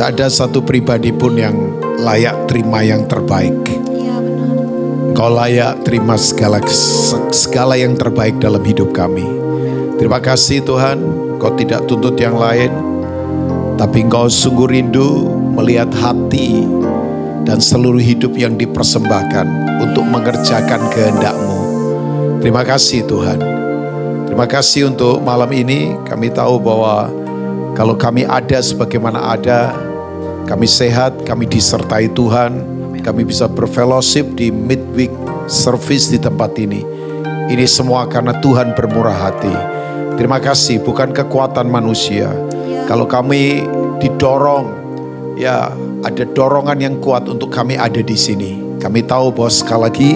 Tak ada satu pribadi pun yang layak terima yang terbaik. Iya benar. Engkau layak terima segala yang terbaik dalam hidup kami. Terima kasih Tuhan, Engkau tidak tuntut yang lain, tapi Engkau sungguh rindu melihat hati dan seluruh hidup yang dipersembahkan untuk mengerjakan kehendak-Mu. Terima kasih Tuhan. Terima kasih untuk malam ini. Kami tahu bahwa kalau kami ada sebagaimana ada, kami sehat, kami disertai Tuhan, kami bisa berfellowship di midweek service di tempat ini. Ini semua karena Tuhan bermurah hati. Terima kasih, bukan kekuatan manusia. Kalau kami didorong, ya ada dorongan yang kuat untuk kami ada di sini. Kami tahu bahwa sekali lagi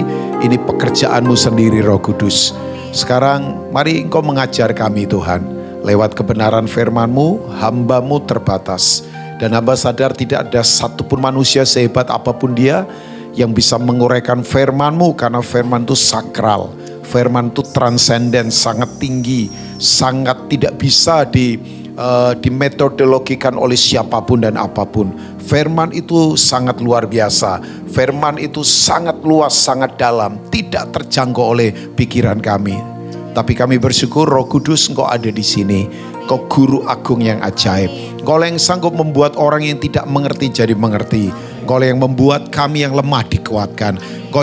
ini pekerjaan-Mu sendiri Roh Kudus. Sekarang mari Engkau mengajar kami Tuhan. Lewat kebenaran firman-Mu, hamba-Mu terbatas. Dan hamba sadar tidak ada satupun manusia sehebat apapun dia yang bisa menguraikan firman-Mu, karena firman itu sakral. Firman itu transenden, sangat tinggi, sangat tidak bisa dimetodologikan oleh siapapun dan apapun. Firman itu sangat luar biasa. Firman itu sangat luas, sangat dalam, tidak terjangkau oleh pikiran kami. Tapi kami bersyukur Roh Kudus Engkau ada di sini. Engkau guru agung yang ajaib. Engkau yang sanggup membuat orang yang tidak mengerti jadi mengerti. Engkau yang membuat kami yang lemah dikuatkan. Engkau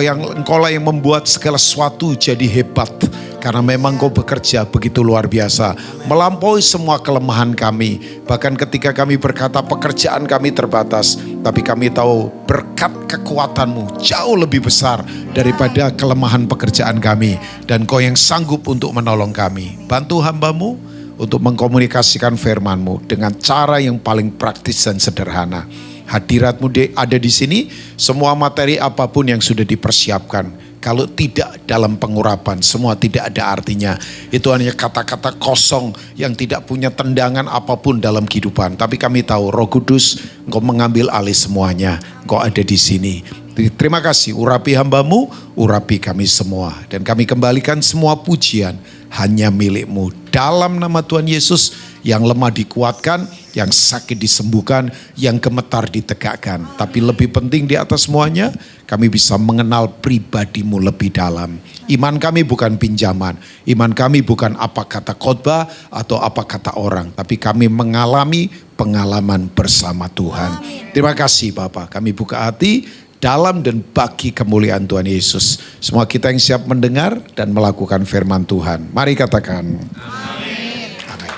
yang membuat segala sesuatu jadi hebat. Karena memang Engkau bekerja begitu luar biasa. Melampaui semua kelemahan kami. Bahkan ketika kami berkata pekerjaan kami terbatas. Tapi kami tahu berkat kekuatan-Mu jauh lebih besar daripada kelemahan pekerjaan kami. Dan Engkau yang sanggup untuk menolong kami. Bantu hamba-Mu untuk mengkomunikasikan firman-Mu dengan cara yang paling praktis dan sederhana. Hadirat-Mu ada di sini, semua materi apapun yang sudah dipersiapkan. Kalau tidak dalam pengurapan, semua tidak ada artinya. Itu hanya kata-kata kosong yang tidak punya tendangan apapun dalam kehidupan. Tapi kami tahu Roh Kudus Engkau mengambil alih semuanya. Engkau ada di sini. Terima kasih, urapi hamba-Mu, urapi kami semua. Dan kami kembalikan semua pujian hanya milik-Mu. Dalam nama Tuhan Yesus, yang lemah dikuatkan, yang sakit disembuhkan, yang gemetar ditegakkan. Tapi lebih penting di atas semuanya, kami bisa mengenal pribadi-Mu lebih dalam. Iman kami bukan pinjaman. Iman kami bukan apa kata khotbah atau apa kata orang. Tapi kami mengalami pengalaman bersama Tuhan. Terima kasih Bapak, kami buka hati dalam dan bagi kemuliaan Tuhan Yesus. Semua kita yang siap mendengar dan melakukan firman Tuhan. Mari katakan. Amin. Amin.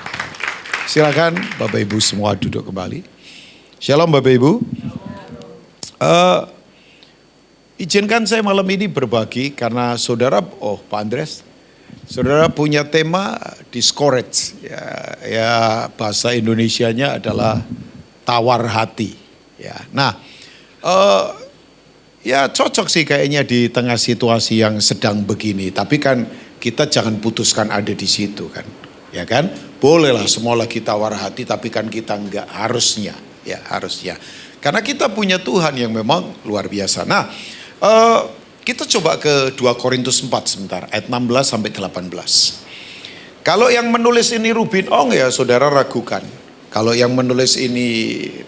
Silakan Bapak Ibu semua duduk kembali. Shalom Bapak Ibu. Izinkan saya malam ini berbagi karena saudara, Pak Andres, saudara punya tema discourage. Ya bahasa Indonesianya adalah tawar hati. Ya, nah. Ya cocok sih kayaknya di tengah situasi yang sedang begini. Tapi kan kita jangan putuskan ada di situ kan. Ya kan? Bolehlah semua lagi tawar hati, tapi kan kita enggak, harusnya. Ya harusnya. Karena kita punya Tuhan yang memang luar biasa. Nah kita coba ke 2 Korintus 4 sebentar. Ayat 16 sampai 18. Kalau yang menulis ini Rubin Ong ya saudara ragukan. Kalau yang menulis ini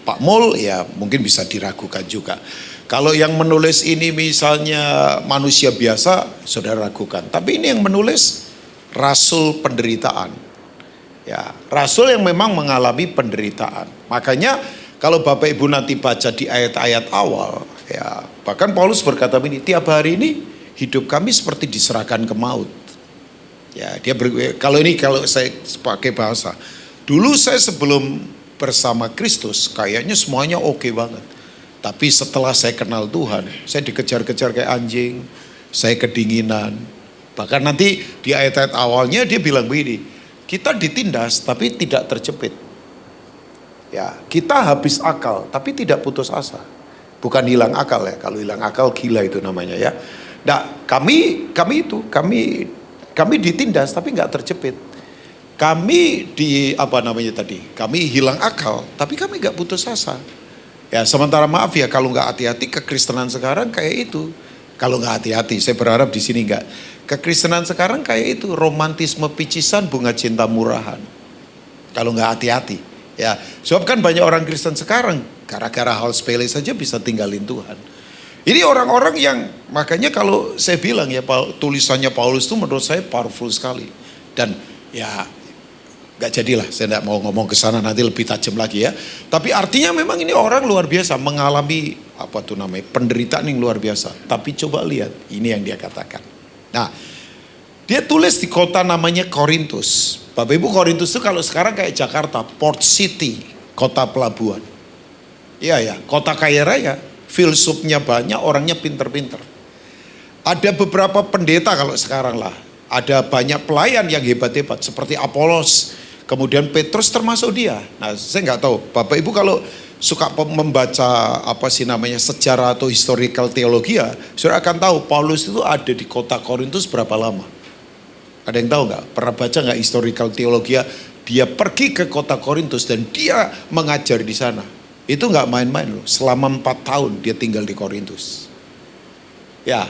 Pak Mul ya mungkin bisa diragukan juga. Kalau yang menulis ini misalnya manusia biasa, saudara ragukan. Tapi ini yang menulis rasul penderitaan. Ya, rasul yang memang mengalami penderitaan. Makanya kalau Bapak Ibu nanti baca di ayat-ayat awal, ya bahkan Paulus berkata begini, tiap hari ini hidup kami seperti diserahkan ke maut. Ya, kalau saya pakai bahasa, dulu saya sebelum bersama Kristus kayaknya semuanya oke banget. Tapi setelah saya kenal Tuhan, saya dikejar-kejar kayak anjing, saya kedinginan. Bahkan nanti di ayat-ayat awalnya dia bilang begini, kita ditindas tapi tidak terjepit. Ya, kita habis akal tapi tidak putus asa. Bukan hilang akal ya, kalau hilang akal gila itu namanya ya. Nah, kami ditindas tapi nggak terjepit. Kami kami hilang akal tapi kami nggak putus asa. Ya sementara maaf ya kalau nggak hati-hati kekristenan sekarang kayak itu. Kalau nggak hati-hati, saya berharap di sini nggak. Kekristenan sekarang kayak itu, romantisme picisan, bunga cinta murahan. Kalau nggak hati-hati, ya. Sebab kan banyak orang Kristen sekarang Gara-gara hal sepele saja bisa tinggalin Tuhan. Ini orang-orang yang, makanya kalau saya bilang ya, tulisannya Paulus itu menurut saya powerful sekali. Dan ya gak jadilah, saya gak mau ngomong ke sana, nanti lebih tajam lagi ya. Tapi artinya memang ini orang luar biasa, mengalami penderitaan yang luar biasa. Tapi coba lihat, ini yang dia katakan. Nah, dia tulis di kota namanya Korintus. Bapak Ibu, Korintus itu kalau sekarang kayak Jakarta, port city, kota pelabuhan. Iya ya, kota kaya raya. Filsufnya banyak, orangnya pinter-pinter. Ada beberapa pendeta kalau sekarang lah. Ada banyak pelayan yang hebat-hebat seperti Apolos. Kemudian Petrus termasuk dia. Nah, saya nggak tahu. Bapak Ibu kalau suka membaca sejarah atau historical teologi ya, saudara akan tahu Paulus itu ada di kota Korintus berapa lama. Ada yang tahu nggak? Pernah baca nggak historical teologi? Dia pergi ke kota Korintus dan dia mengajar di sana. Itu nggak main-main loh. Selama 4 tahun dia tinggal di Korintus. Ya.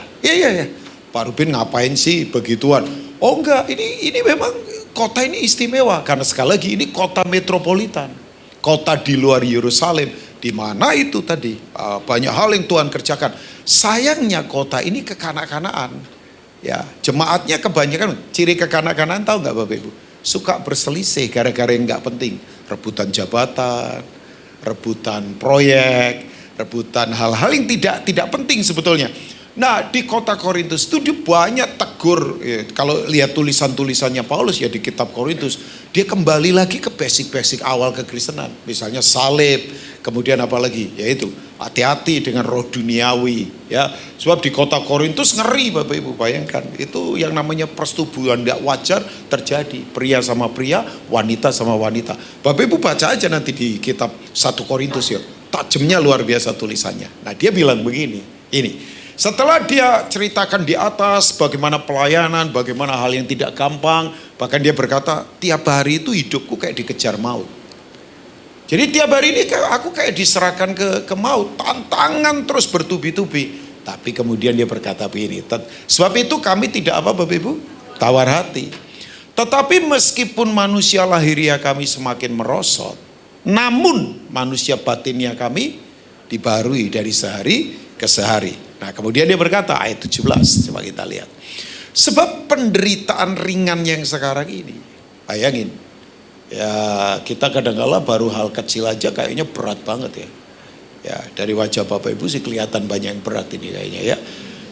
Pak Rubin ngapain sih begituan? Oh enggak, ini memang kota ini istimewa karena sekali lagi ini kota metropolitan, kota di luar Yerusalem, di mana itu tadi banyak hal yang Tuhan kerjakan. Sayangnya kota ini kekanak-kanaan. Ya, jemaatnya kebanyakan ciri kekanak-kanaan tahu nggak Bapak Ibu? Suka berselisih gara-gara yang nggak penting, rebutan jabatan, rebutan proyek, rebutan hal-hal yang tidak penting sebetulnya. Nah, di kota Korintus itu dia banyak tegur. Kalau lihat tulisan-tulisannya Paulus ya di kitab Korintus, dia kembali lagi ke basic-basic awal kekristenan. Misalnya salib, kemudian apa lagi? Yaitu hati-hati dengan roh duniawi. Ya, sebab di kota Korintus ngeri Bapak Ibu, bayangkan. Itu yang namanya persetubuhan tidak wajar terjadi. Pria sama pria, wanita sama wanita. Bapak Ibu baca aja nanti di kitab 1 Korintus ya. Tajamnya luar biasa tulisannya. Nah, dia bilang begini, ini. Setelah dia ceritakan di atas bagaimana pelayanan, bagaimana hal yang tidak gampang, bahkan dia berkata, tiap hari itu hidupku kayak dikejar maut. Jadi tiap hari ini aku kayak diserahkan ke maut, tantangan terus bertubi-tubi. Tapi kemudian dia berkata begini, sebab itu kami tidak apa Bapak Ibu, tawar hati. Tetapi meskipun manusia lahiriah kami semakin merosot, namun manusia batinnya kami dibarui dari sehari ke sehari. Nah, kemudian dia berkata ayat 17, coba kita lihat. Sebab penderitaan ringan yang sekarang ini, bayangin, ya kita kadang-kala baru hal kecil aja kayaknya berat banget ya. Ya, dari wajah Bapak Ibu sih kelihatan banyak yang berat ini kayaknya ya.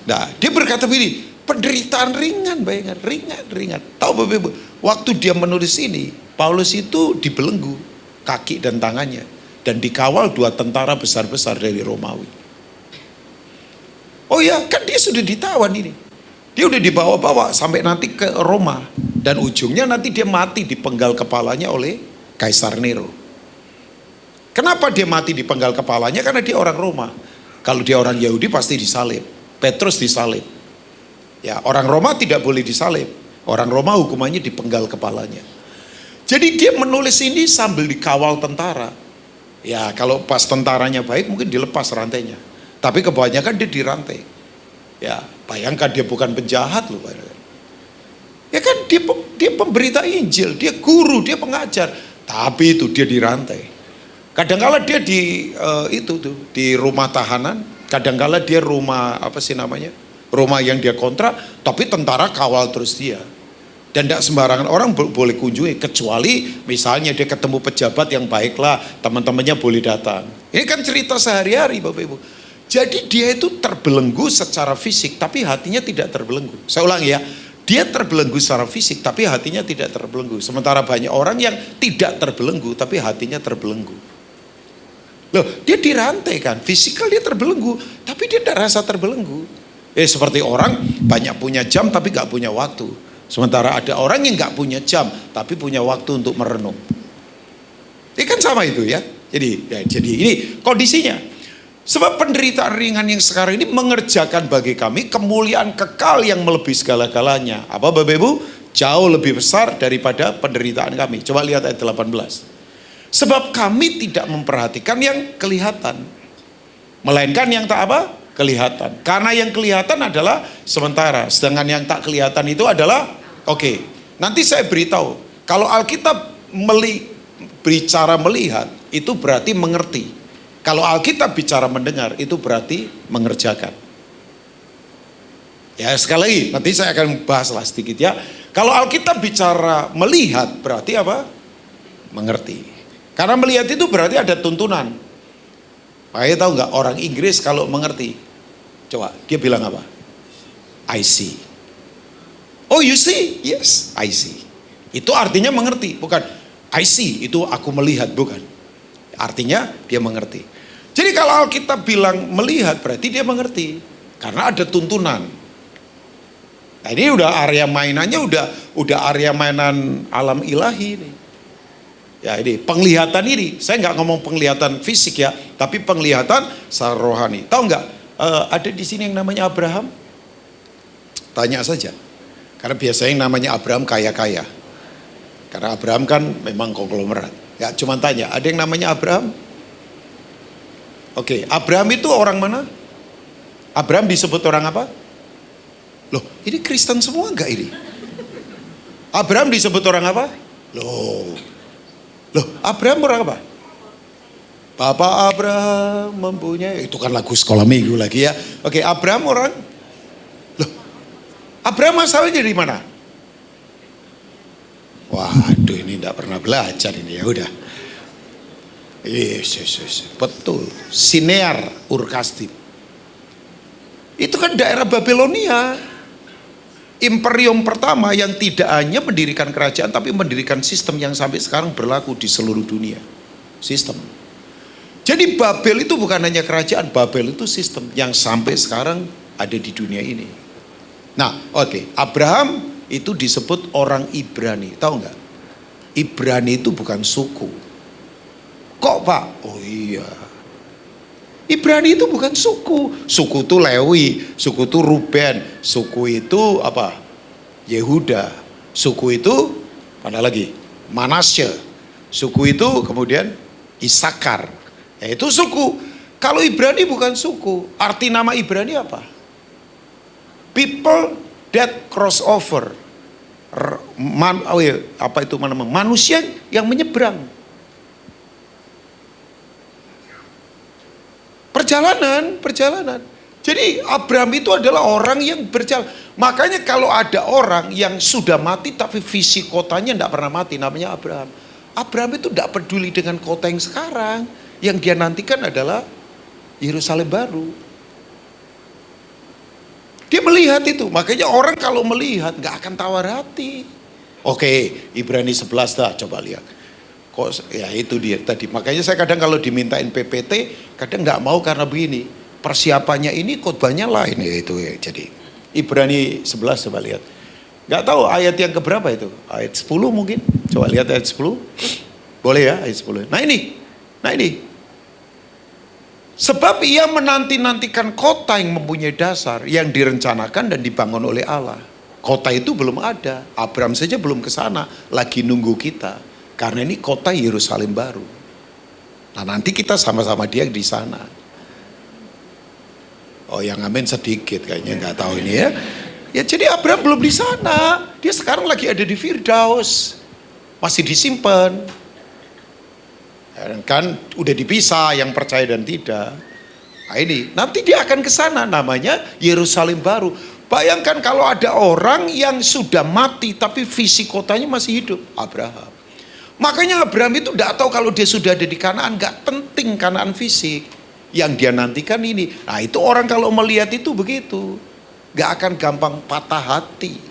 Nah, dia berkata begini, penderitaan ringan, bayangkan, ringan. Tahu Bapak Ibu, waktu dia menulis ini, Paulus itu dibelenggu kaki dan tangannya dan dikawal 2 tentara besar-besar dari Romawi. Oh ya, kan dia sudah ditawan ini. Dia udah dibawa-bawa sampai nanti ke Roma. Dan ujungnya nanti dia mati dipenggal kepalanya oleh Kaisar Nero. Kenapa dia mati dipenggal kepalanya? Karena dia orang Roma. Kalau dia orang Yahudi pasti disalib. Petrus disalib. Ya, orang Roma tidak boleh disalib. Orang Roma hukumannya dipenggal kepalanya. Jadi dia menulis ini sambil dikawal tentara. Ya, kalau pas tentaranya baik mungkin dilepas rantainya. Tapi kebanyakan dia dirantai. Ya, bayangkan dia bukan penjahat loh. Ya kan dia pemberita Injil, dia guru, dia pengajar. Tapi itu dia dirantai. Kadangkala dia di rumah tahanan, kadangkala dia rumah rumah yang dia kontrak, tapi tentara kawal terus dia. Dan tidak sembarangan orang boleh kunjungi, kecuali misalnya dia ketemu pejabat yang baiklah, teman-temannya boleh datang. Ini kan cerita sehari-hari Bapak Ibu. Jadi dia itu terbelenggu secara fisik, tapi hatinya tidak terbelenggu. Saya ulangi ya, dia terbelenggu secara fisik, tapi hatinya tidak terbelenggu. Sementara banyak orang yang tidak terbelenggu, tapi hatinya terbelenggu. Loh, dia dirantai kan, fisikal dia terbelenggu, tapi dia tidak rasa terbelenggu. Seperti orang banyak punya jam, tapi gak punya waktu. Sementara ada orang yang gak punya jam, tapi punya waktu untuk merenung. Ini kan sama itu ya. Jadi ini kondisinya. Sebab penderitaan ringan yang sekarang ini mengerjakan bagi kami kemuliaan kekal yang melebihi segala-galanya. Apa Bapak Ibu? Jauh lebih besar daripada penderitaan kami. Coba lihat ayat 18. Sebab kami tidak memperhatikan yang kelihatan, melainkan yang tak apa? Kelihatan. Karena yang kelihatan adalah sementara, sedangkan yang tak kelihatan itu adalah oke. Nanti saya beritahu, kalau Alkitab bicara melihat, itu berarti mengerti. Kalau Alkitab bicara mendengar, itu berarti mengerjakan. Ya sekali lagi, nanti saya akan bahaslah sedikit ya. Kalau Alkitab bicara melihat, berarti apa? Mengerti. Karena melihat itu berarti ada tuntunan. Makanya tahu nggak orang Inggris kalau mengerti? Coba, dia bilang apa? I see. Oh you see? Yes, I see. Itu artinya mengerti, bukan I see, itu aku melihat, bukan. Artinya dia mengerti. Jadi kalau Alkitab bilang melihat berarti dia mengerti. Karena ada tuntunan. Nah ini udah area mainannya udah area mainan alam ilahi ini. Ya ini penglihatan ini. Saya nggak ngomong penglihatan fisik ya, tapi penglihatan secara rohani. Tahu nggak? Ada di sini yang namanya Abraham? Tanya saja. Karena biasanya yang namanya Abraham kaya-kaya. Karena Abraham kan memang konglomerat. Ya cuma tanya, ada yang namanya Abraham? Oke, Abraham itu orang mana? Abraham disebut orang apa? Loh, ini Kristen semua enggak ini? Abraham disebut orang apa? Loh, Abraham orang apa? Bapak Abraham mempunyai, itu kan lagu sekolah minggu lagi ya. Oke, Abraham orang? Loh, Abraham asalnya dari mana? Waduh, ini enggak pernah belajar ini, ya udah. Yes, betul. Sinear Ur-Kasdim. Itu kan daerah Babilonia. Imperium pertama yang tidak hanya mendirikan kerajaan tapi mendirikan sistem yang sampai sekarang berlaku di seluruh dunia. Sistem. Jadi Babel itu bukan hanya kerajaan, Babel itu sistem yang sampai sekarang ada di dunia ini. Nah, oke. Abraham itu disebut orang Ibrani. Tahu nggak? Ibrani itu bukan suku. Kok Pak? Oh iya. Ibrani itu bukan suku. Suku itu Lewi, suku itu Ruben, suku itu apa? Yehuda. Suku itu mana lagi? Manasye. Suku itu kemudian Isakar. Ya, itu suku. Kalau Ibrani bukan suku. Arti nama Ibrani apa? People that cross over. Apa itu namanya? Manusia yang menyeberang. Perjalanan. Jadi Abraham itu adalah orang yang berjalan. Makanya kalau ada orang yang sudah mati tapi visi kotanya tidak pernah mati, namanya Abraham. Abraham itu tidak peduli dengan kota yang sekarang. Yang dia nantikan adalah Yerusalem baru. Dia melihat itu. Makanya orang kalau melihat nggak akan tawar hati. Oke, Ibrani 11 dah, coba lihat. Kok ya itu dia tadi. Makanya saya kadang kalau dimintain PPT kadang nggak mau karena begini. Persiapannya ini khotbahnya lain ya itu ya. Jadi Ibrani 11 coba lihat. Nggak tahu ayat yang keberapa itu? Ayat 10 mungkin. Coba lihat ayat 10. Boleh ya ayat 10. Nah ini. Sebab ia menanti-nantikan kota yang mempunyai dasar yang direncanakan dan dibangun oleh Allah. Kota itu belum ada. Abraham saja belum ke sana, lagi nunggu kita. Karena ini kota Yerusalem baru. Nah nanti kita sama-sama dia di sana. Oh yang amin sedikit kayaknya nggak tahu ini ya. Ya jadi Abraham belum di sana. Dia sekarang lagi ada di Firdaus. Masih disimpan. Kan udah dipisah yang percaya dan tidak. Nah ini nanti dia akan ke sana namanya Yerusalem baru. Bayangkan kalau ada orang yang sudah mati tapi visi kotanya masih hidup. Abraham. Makanya Abraham itu tidak tahu kalau dia sudah ada di Kanaan, nggak penting Kanaan fisik. Yang dia nantikan ini. Nah itu orang kalau melihat itu begitu. Nggak akan gampang patah hati.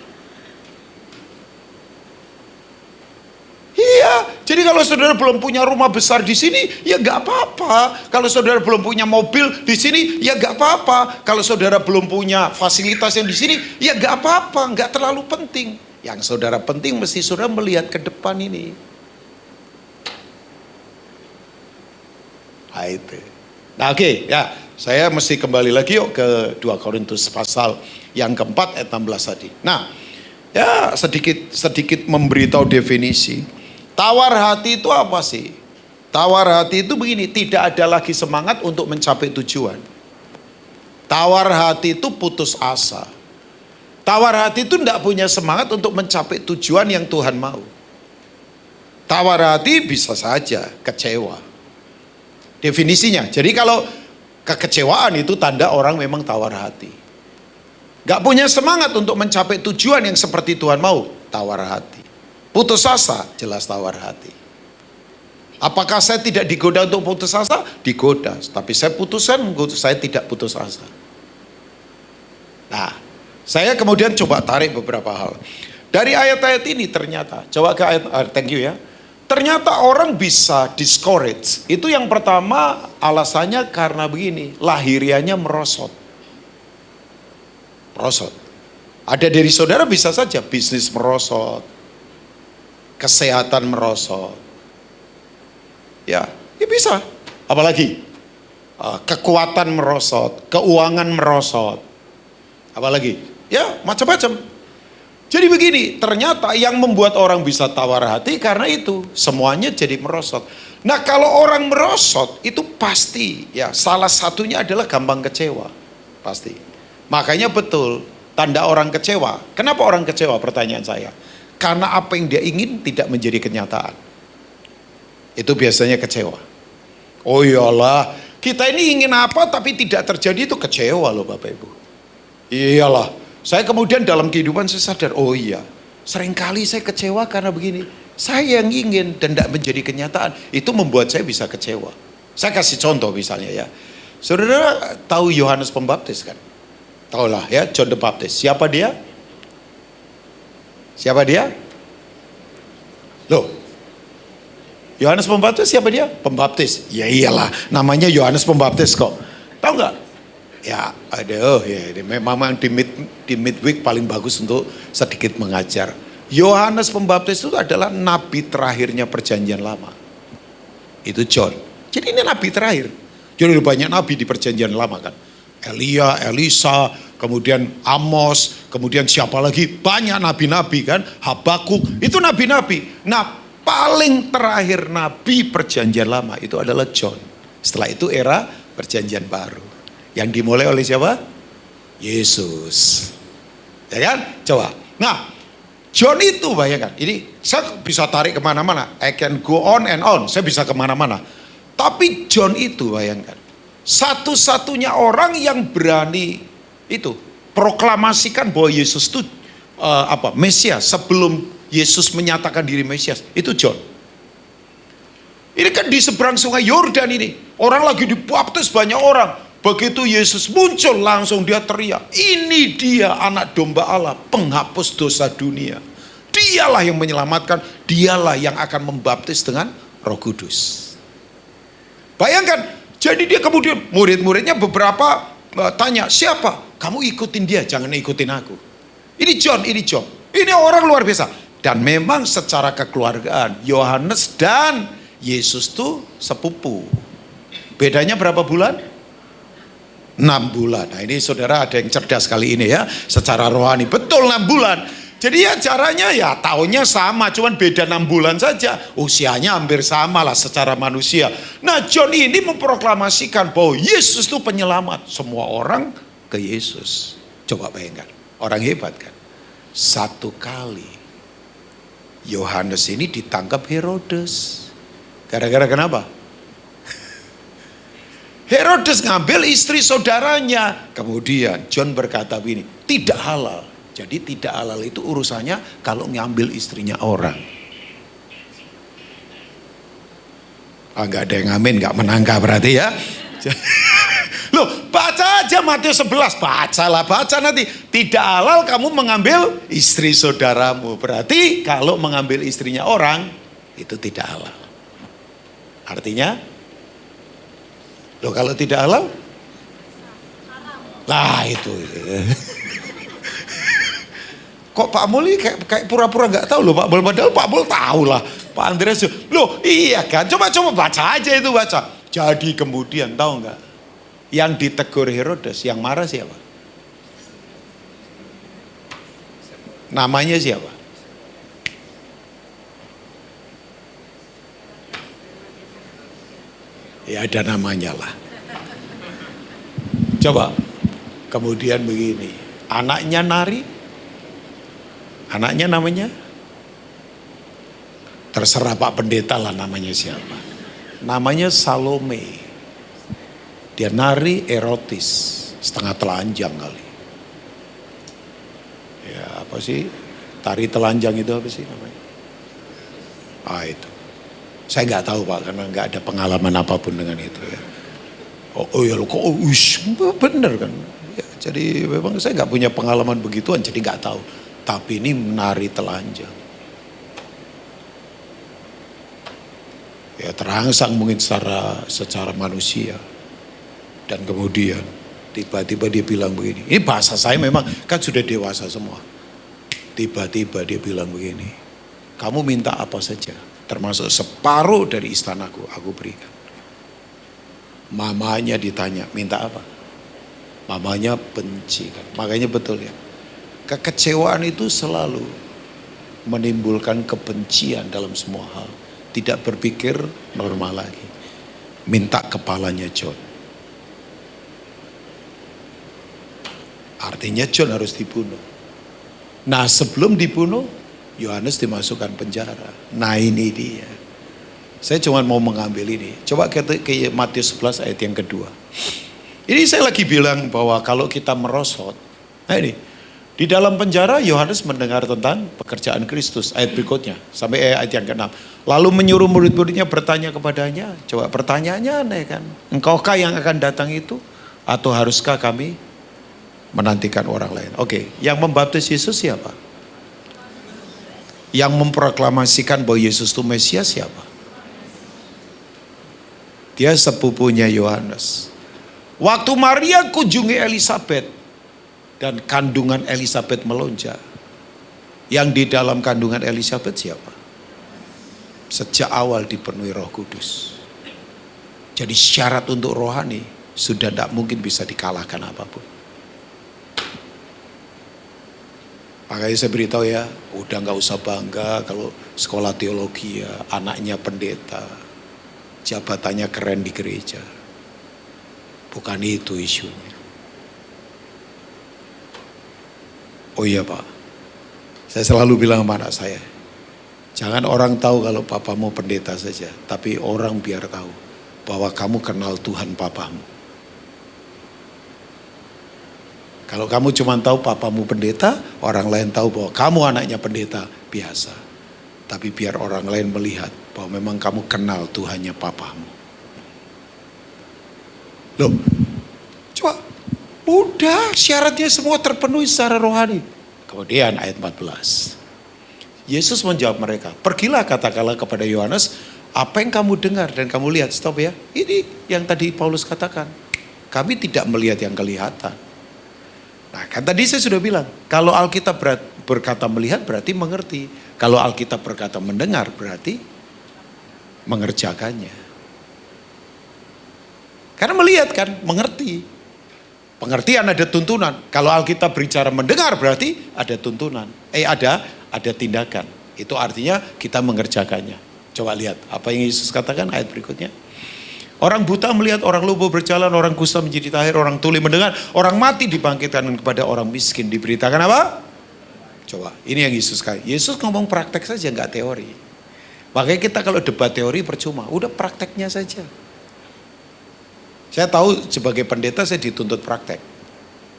Iya, jadi kalau saudara belum punya rumah besar di sini, ya nggak apa-apa. Kalau saudara belum punya mobil di sini, ya nggak apa-apa. Kalau saudara belum punya fasilitas yang di sini, ya nggak apa-apa, nggak terlalu penting. Yang saudara penting mesti saudara melihat ke depan ini. Nah, itu. Nah oke, ya saya mesti kembali lagi yuk ke 2 Korintus pasal yang keempat ayat 16 tadi. Nah, ya sedikit memberitahu definisi. Tawar hati itu apa sih? Tawar hati itu begini, tidak ada lagi semangat untuk mencapai tujuan. Tawar hati itu putus asa. Tawar hati itu tidak punya semangat untuk mencapai tujuan yang Tuhan mau. Tawar hati bisa saja kecewa. Definisinya. Jadi kalau kekecewaan itu tanda orang memang tawar hati. Gak punya semangat untuk mencapai tujuan yang seperti Tuhan mau, tawar hati. Putus asa, jelas tawar hati. Apakah saya tidak digoda untuk putus asa? Digoda. Tapi saya putuskan, saya tidak putus asa. Nah, saya kemudian coba tarik beberapa hal. Dari ayat-ayat ini ternyata, coba ke ayat, thank you ya. Ternyata orang bisa discourage. Itu yang pertama alasannya karena begini, lahirianya merosot. Merosot. Ada dari saudara bisa saja bisnis merosot, kesehatan merosot. Ya bisa. Apalagi kekuatan merosot, keuangan merosot. Apalagi? Ya macam-macam. Jadi begini, ternyata yang membuat orang bisa tawar hati karena itu semuanya jadi merosot. Nah kalau orang merosot itu pasti ya salah satunya adalah gampang kecewa. Pasti. Makanya betul tanda orang kecewa. Kenapa orang kecewa pertanyaan saya? Karena apa yang dia ingin tidak menjadi kenyataan. Itu biasanya kecewa. Oh iyalah, kita ini ingin apa tapi tidak terjadi itu kecewa loh Bapak Ibu. Iyalah, saya kemudian dalam kehidupan saya sadar, oh iya, seringkali saya kecewa karena begini. Saya yang ingin dan tidak menjadi kenyataan, itu membuat saya bisa kecewa. Saya kasih contoh misalnya ya. Saudara tahu Yohanes Pembaptis kan? Tahulah ya, John the Baptist. Siapa dia? Siapa dia? Loh, Yohanes Pembaptis siapa dia? Pembaptis. Ya iyalah, namanya Yohanes Pembaptis kok. Tahu nggak? Ya, memang di midweek paling bagus untuk sedikit mengajar. Yohanes Pembaptis itu adalah nabi terakhirnya perjanjian lama. Itu John. Jadi ini nabi terakhir. Jadi banyak nabi di perjanjian lama kan. Elia, Elisa, kemudian Amos, kemudian siapa lagi? Banyak nabi-nabi kan. Habakuk, itu nabi-nabi. Nah, paling terakhir nabi perjanjian lama itu adalah John. Setelah itu era perjanjian baru. Yang dimulai oleh siapa? Yesus. Ya kan? Coba. Nah, John itu bayangkan. Ini saya bisa tarik kemana-mana. I can go on and on. Saya bisa kemana-mana. Tapi John itu bayangkan. Satu-satunya orang yang berani itu. Proklamasikan bahwa Yesus itu Mesias. Sebelum Yesus menyatakan diri Mesias. Itu John. Ini kan di seberang sungai Yordan ini. Orang lagi dibaptis banyak orang. Begitu Yesus muncul langsung dia teriak, ini dia anak domba Allah, penghapus dosa dunia. Dialah yang menyelamatkan, dialah yang akan membaptis dengan Roh Kudus. Bayangkan, jadi dia kemudian murid-muridnya beberapa tanya, siapa? Kamu ikutin dia, jangan ikutin aku. Ini John, ini John. Ini orang luar biasa. Dan memang secara kekeluargaan, Yohanes dan Yesus itu sepupu. Bedanya berapa bulan? 6 bulan. Nah ini saudara ada yang cerdas kali ini ya. Secara rohani. Betul 6 bulan. Jadi ya caranya ya tahunnya sama. Cuman beda 6 bulan saja. Usianya hampir sama lah secara manusia. Nah John ini memproklamasikan bahwa Yesus itu penyelamat. Semua orang ke Yesus. Coba bayangkan. Orang hebat kan. Satu kali Yohanes ini ditangkap Herodes. Gara-gara kenapa? Herodes ngambil istri saudaranya. Kemudian John berkata begini, tidak halal. Jadi tidak halal itu urusannya kalau ngambil istrinya orang. Enggak ada yang amin, enggak menangkap berarti ya. Loh, baca aja Matius 11, baca nanti. Tidak halal kamu mengambil istri saudaramu. Berarti kalau mengambil istrinya orang itu tidak halal. Artinya loh kalau tidak halal? Lah itu. Kok Pak Mul kayak pura-pura nggak tahu loh Pak Mul, padahal Pak Mul tahu lah. Pak Andreas, loh iya kan, coba baca aja itu baca. Jadi kemudian tahu nggak? Yang ditegur Herodes, yang marah siapa? Namanya siapa? Ya ada namanya lah. Coba. Kemudian begini. Anaknya nari. Anaknya namanya. Terserah Pak Pendeta lah namanya siapa. Namanya Salome. Dia nari erotis, setengah telanjang kali. Ya apa sih, tari telanjang itu apa sih namanya? Itu. Saya nggak tahu Pak, karena nggak ada pengalaman apapun dengan itu ya. Oh ya lo kok, bener kan? Ya, jadi memang saya nggak punya pengalaman begituan, jadi nggak tahu. Tapi ini menari telanjang. Ya terangsang mungkin secara manusia. Dan kemudian tiba-tiba dia bilang begini. Ini bahasa saya memang kan sudah dewasa semua. Tiba-tiba dia bilang begini. Kamu minta apa saja, termasuk separuh dari istanaku, aku berikan. Mamanya ditanya, minta apa? Mamanya benci kan. Makanya betul ya. Kekecewaan itu selalu menimbulkan kebencian dalam semua hal. Tidak berpikir normal lagi. Minta kepalanya John. Artinya John harus dibunuh. Nah sebelum dibunuh, Yohanes dimasukkan penjara. Nah ini dia. Saya cuma mau mengambil ini. Coba ke Matius 11 ayat yang kedua. Ini saya lagi bilang bahwa kalau kita merosot. Nah ini. Di dalam penjara Yohanes mendengar tentang pekerjaan Kristus. Ayat berikutnya. Sampai ayat yang ke-6. Lalu menyuruh murid-muridnya bertanya kepadanya. Coba pertanyaannya aneh kan. Engkaukah yang akan datang itu? Atau haruskah kami menantikan orang lain? Oke, yang membaptis Yesus siapa? Yang memproklamasikan bahwa Yesus itu Mesias siapa? Dia sepupunya Yohanes. Waktu Maria kunjungi Elisabet dan kandungan Elisabet melonjak. Yang di dalam kandungan Elisabet siapa? Sejak awal dipenuhi Roh Kudus. Jadi syarat untuk rohani sudah tidak mungkin bisa dikalahkan apapun. Makanya saya beritahu ya, udah nggak usah bangga kalau sekolah teologi ya, anaknya pendeta, jabatannya keren di gereja. Bukan itu isunya. Oh iya Pak, saya selalu bilang sama anak saya, jangan orang tahu kalau papamu pendeta saja, tapi orang biar tahu bahwa kamu kenal Tuhan papamu. Kalau kamu cuma tahu papamu pendeta, orang lain tahu bahwa kamu anaknya pendeta, biasa. Tapi biar orang lain melihat bahwa memang kamu kenal Tuhannya papamu. Loh, coba, udah syaratnya semua terpenuhi secara rohani. Kemudian ayat 14. Yesus menjawab mereka, pergilah katakanlah kepada Yohanes, apa yang kamu dengar dan kamu lihat. Stop ya, ini yang tadi Paulus katakan. Kami tidak melihat yang kelihatan. Nah kan tadi saya sudah bilang, kalau Alkitab berkata melihat berarti mengerti. Kalau Alkitab berkata mendengar berarti mengerjakannya. Karena melihat kan, mengerti. Pengertian ada tuntunan. Kalau Alkitab berbicara mendengar berarti ada tuntunan. Ada tindakan. Itu artinya kita mengerjakannya. Coba lihat apa yang Yesus katakan ayat berikutnya. Orang buta melihat, orang lumpuh berjalan, orang kusta menjadi tahir, orang tuli mendengar, orang mati dibangkitkan, kepada orang miskin diberitakan apa? Coba, ini yang Yesus kata. Yesus ngomong praktek saja, nggak teori. Makanya kita kalau debat teori percuma, udah prakteknya saja. Saya tahu sebagai pendeta saya dituntut praktek.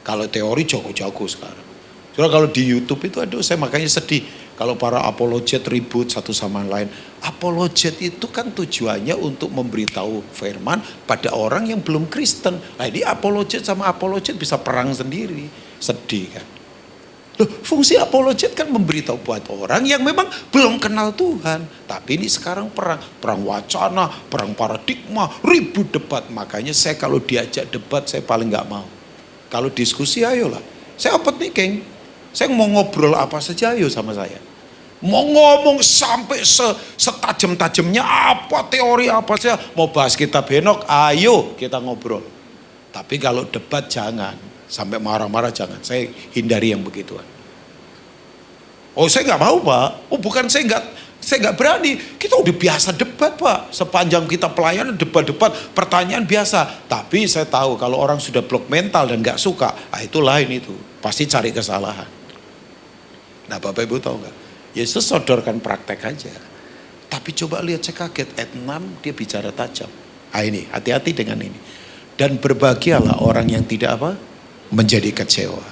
Kalau teori jago-jago sekarang. Soalnya kalau di YouTube itu aduh saya makanya sedih. Kalau para apologet ribut satu sama lain. Apologet itu kan tujuannya untuk memberitahu firman pada orang yang belum Kristen. Nah ini apologet sama apologet bisa perang sendiri. Sedih kan. Loh, fungsi apologet kan memberitahu buat orang yang memang belum kenal Tuhan. Tapi ini sekarang perang. Perang wacana, perang paradigma, ribut debat. Makanya saya kalau diajak debat saya paling gak mau. Kalau diskusi ayolah. Saya open speaking. Saya mau ngobrol apa saja ayo sama saya. Mau ngomong sampai setajam-tajamnya apa teori apa saja. Mau bahas kitab Henok, ayo kita ngobrol. Tapi kalau debat jangan. Sampai marah-marah jangan. Saya hindari yang begituan. Oh saya nggak mau Pak. Oh bukan saya nggak berani. Kita udah biasa debat Pak. Sepanjang kita pelayanan debat-debat pertanyaan biasa. Tapi saya tahu kalau orang sudah blok mental dan nggak suka, itu lain itu. Pasti cari kesalahan. Nah Bapak Ibu tahu nggak? Yesus sodorkan praktek aja. Tapi coba lihat saya kaget ayat 6 dia bicara tajam. Ah ini hati-hati dengan ini. Dan berbahagialah orang yang tidak apa? Menjadi kecewa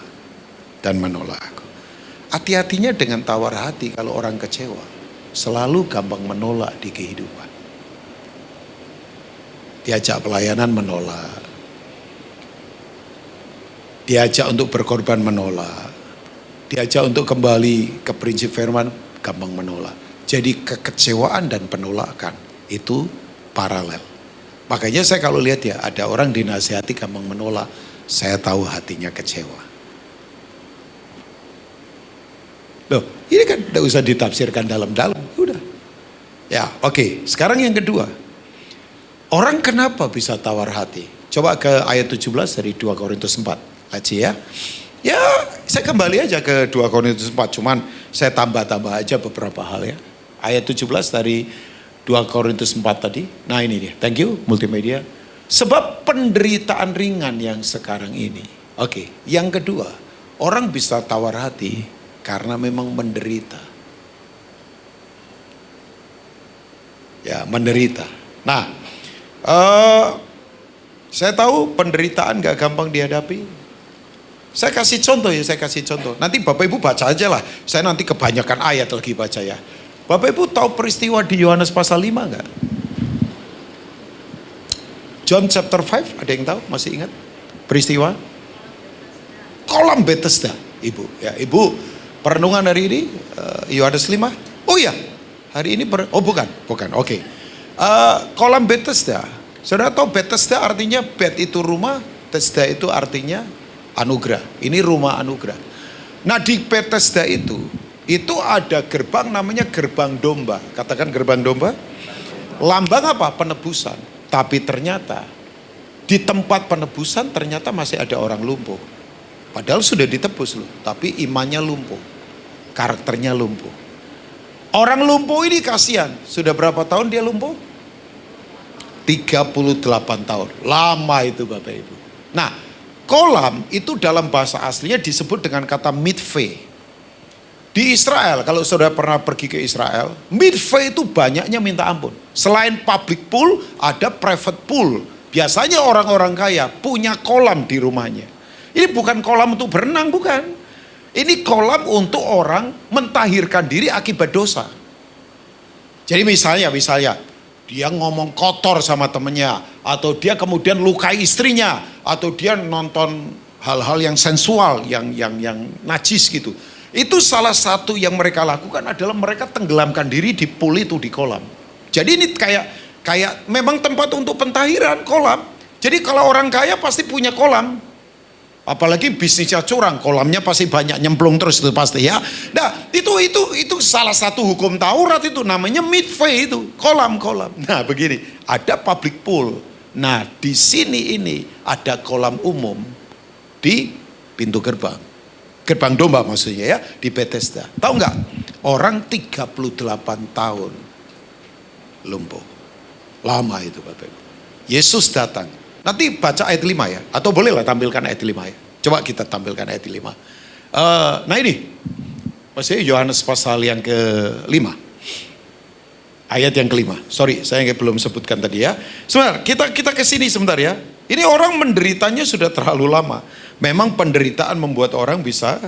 dan menolak aku. Hati-hatinya dengan tawar hati kalau orang kecewa. Selalu gampang menolak di kehidupan. Diajak pelayanan menolak. Diajak untuk berkorban menolak. Diajak untuk kembali ke prinsip firman gampang menolak. Jadi kekecewaan dan penolakan itu paralel. Makanya saya kalau lihat ya, ada orang dinasihati gampang menolak, saya tahu hatinya kecewa. Loh, ini kan tidak usah ditafsirkan dalam-dalam, udah. Ya, oke. Sekarang yang kedua, orang kenapa bisa tawar hati? Coba ke ayat 17 dari 2 Korintus 4, aja ya. Ya, saya kembali aja ke 2 Korintus 4, cuman saya tambah-tambah aja beberapa hal ya. Ayat 17 dari 2 Korintus 4 tadi. Nah ini dia, thank you multimedia. Sebab penderitaan ringan yang sekarang ini. Oke, yang kedua, orang bisa tawar hati karena memang menderita. Ya, menderita. Nah, saya tahu penderitaan gak gampang dihadapi. Saya kasih contoh ya, saya kasih contoh. Nanti Bapak Ibu baca aja lah. Saya nanti kebanyakan ayat lagi baca ya. Bapak Ibu tahu peristiwa di Yohanes pasal 5 enggak? John chapter 5, ada yang tahu? Masih ingat? Peristiwa? Kolam Bethesda, Ibu. Ya, Ibu, perenungan hari ini, Yohanes 5. Oh iya, hari ini, bukan, oke. Kolam Bethesda. Saudara tahu Bethesda artinya bet itu rumah, Bethesda itu artinya anugerah. Ini rumah anugerah. Nah di Bethesda itu ada gerbang namanya gerbang domba. Katakan gerbang domba. Lambang apa? Penebusan. Tapi ternyata di tempat penebusan ternyata masih ada orang lumpuh. Padahal sudah ditebus loh. Tapi imannya lumpuh. Karakternya lumpuh. Orang lumpuh ini kasihan. Sudah berapa tahun dia lumpuh? 38 tahun. Lama itu Bapak Ibu. Nah kolam itu dalam bahasa aslinya disebut dengan kata mikveh. Di Israel, kalau saudara pernah pergi ke Israel, mikveh itu banyaknya minta ampun. Selain public pool, ada private pool. Biasanya orang-orang kaya punya kolam di rumahnya. Ini bukan kolam untuk berenang, bukan. Ini kolam untuk orang mentahirkan diri akibat dosa. Jadi misalnya, dia ngomong kotor sama temennya, atau dia kemudian lukai istrinya, atau dia nonton hal-hal yang sensual, yang najis gitu. Itu salah satu yang mereka lakukan adalah mereka tenggelamkan diri di pool itu, di kolam. Jadi ini kayak memang tempat untuk pentahiran, kolam. Jadi kalau orang kaya pasti punya kolam. Apalagi bisnisnya curang, kolamnya pasti banyak nyemplung terus itu pasti ya. Nah itu salah satu hukum Taurat itu namanya mikveh itu, kolam-kolam. Nah begini, ada public pool. Nah di sini ini ada kolam umum di pintu gerbang. Gerbang domba maksudnya ya, di Bethesda. Tahu nggak? Orang 38 tahun lumpuh. Lama itu Bapak Ibu. Yesus datang. Nanti baca ayat 5 ya. Atau bolehlah tampilkan ayat 5 ya. Coba kita tampilkan ayat 5. Nah ini. Maksudnya Yohanes pasal yang ke-5. Ayat yang ke-5. Sorry, saya belum sebutkan tadi ya. Sebentar, kita ke sini sebentar ya. Ini orang menderitanya sudah terlalu lama. Memang penderitaan membuat orang bisa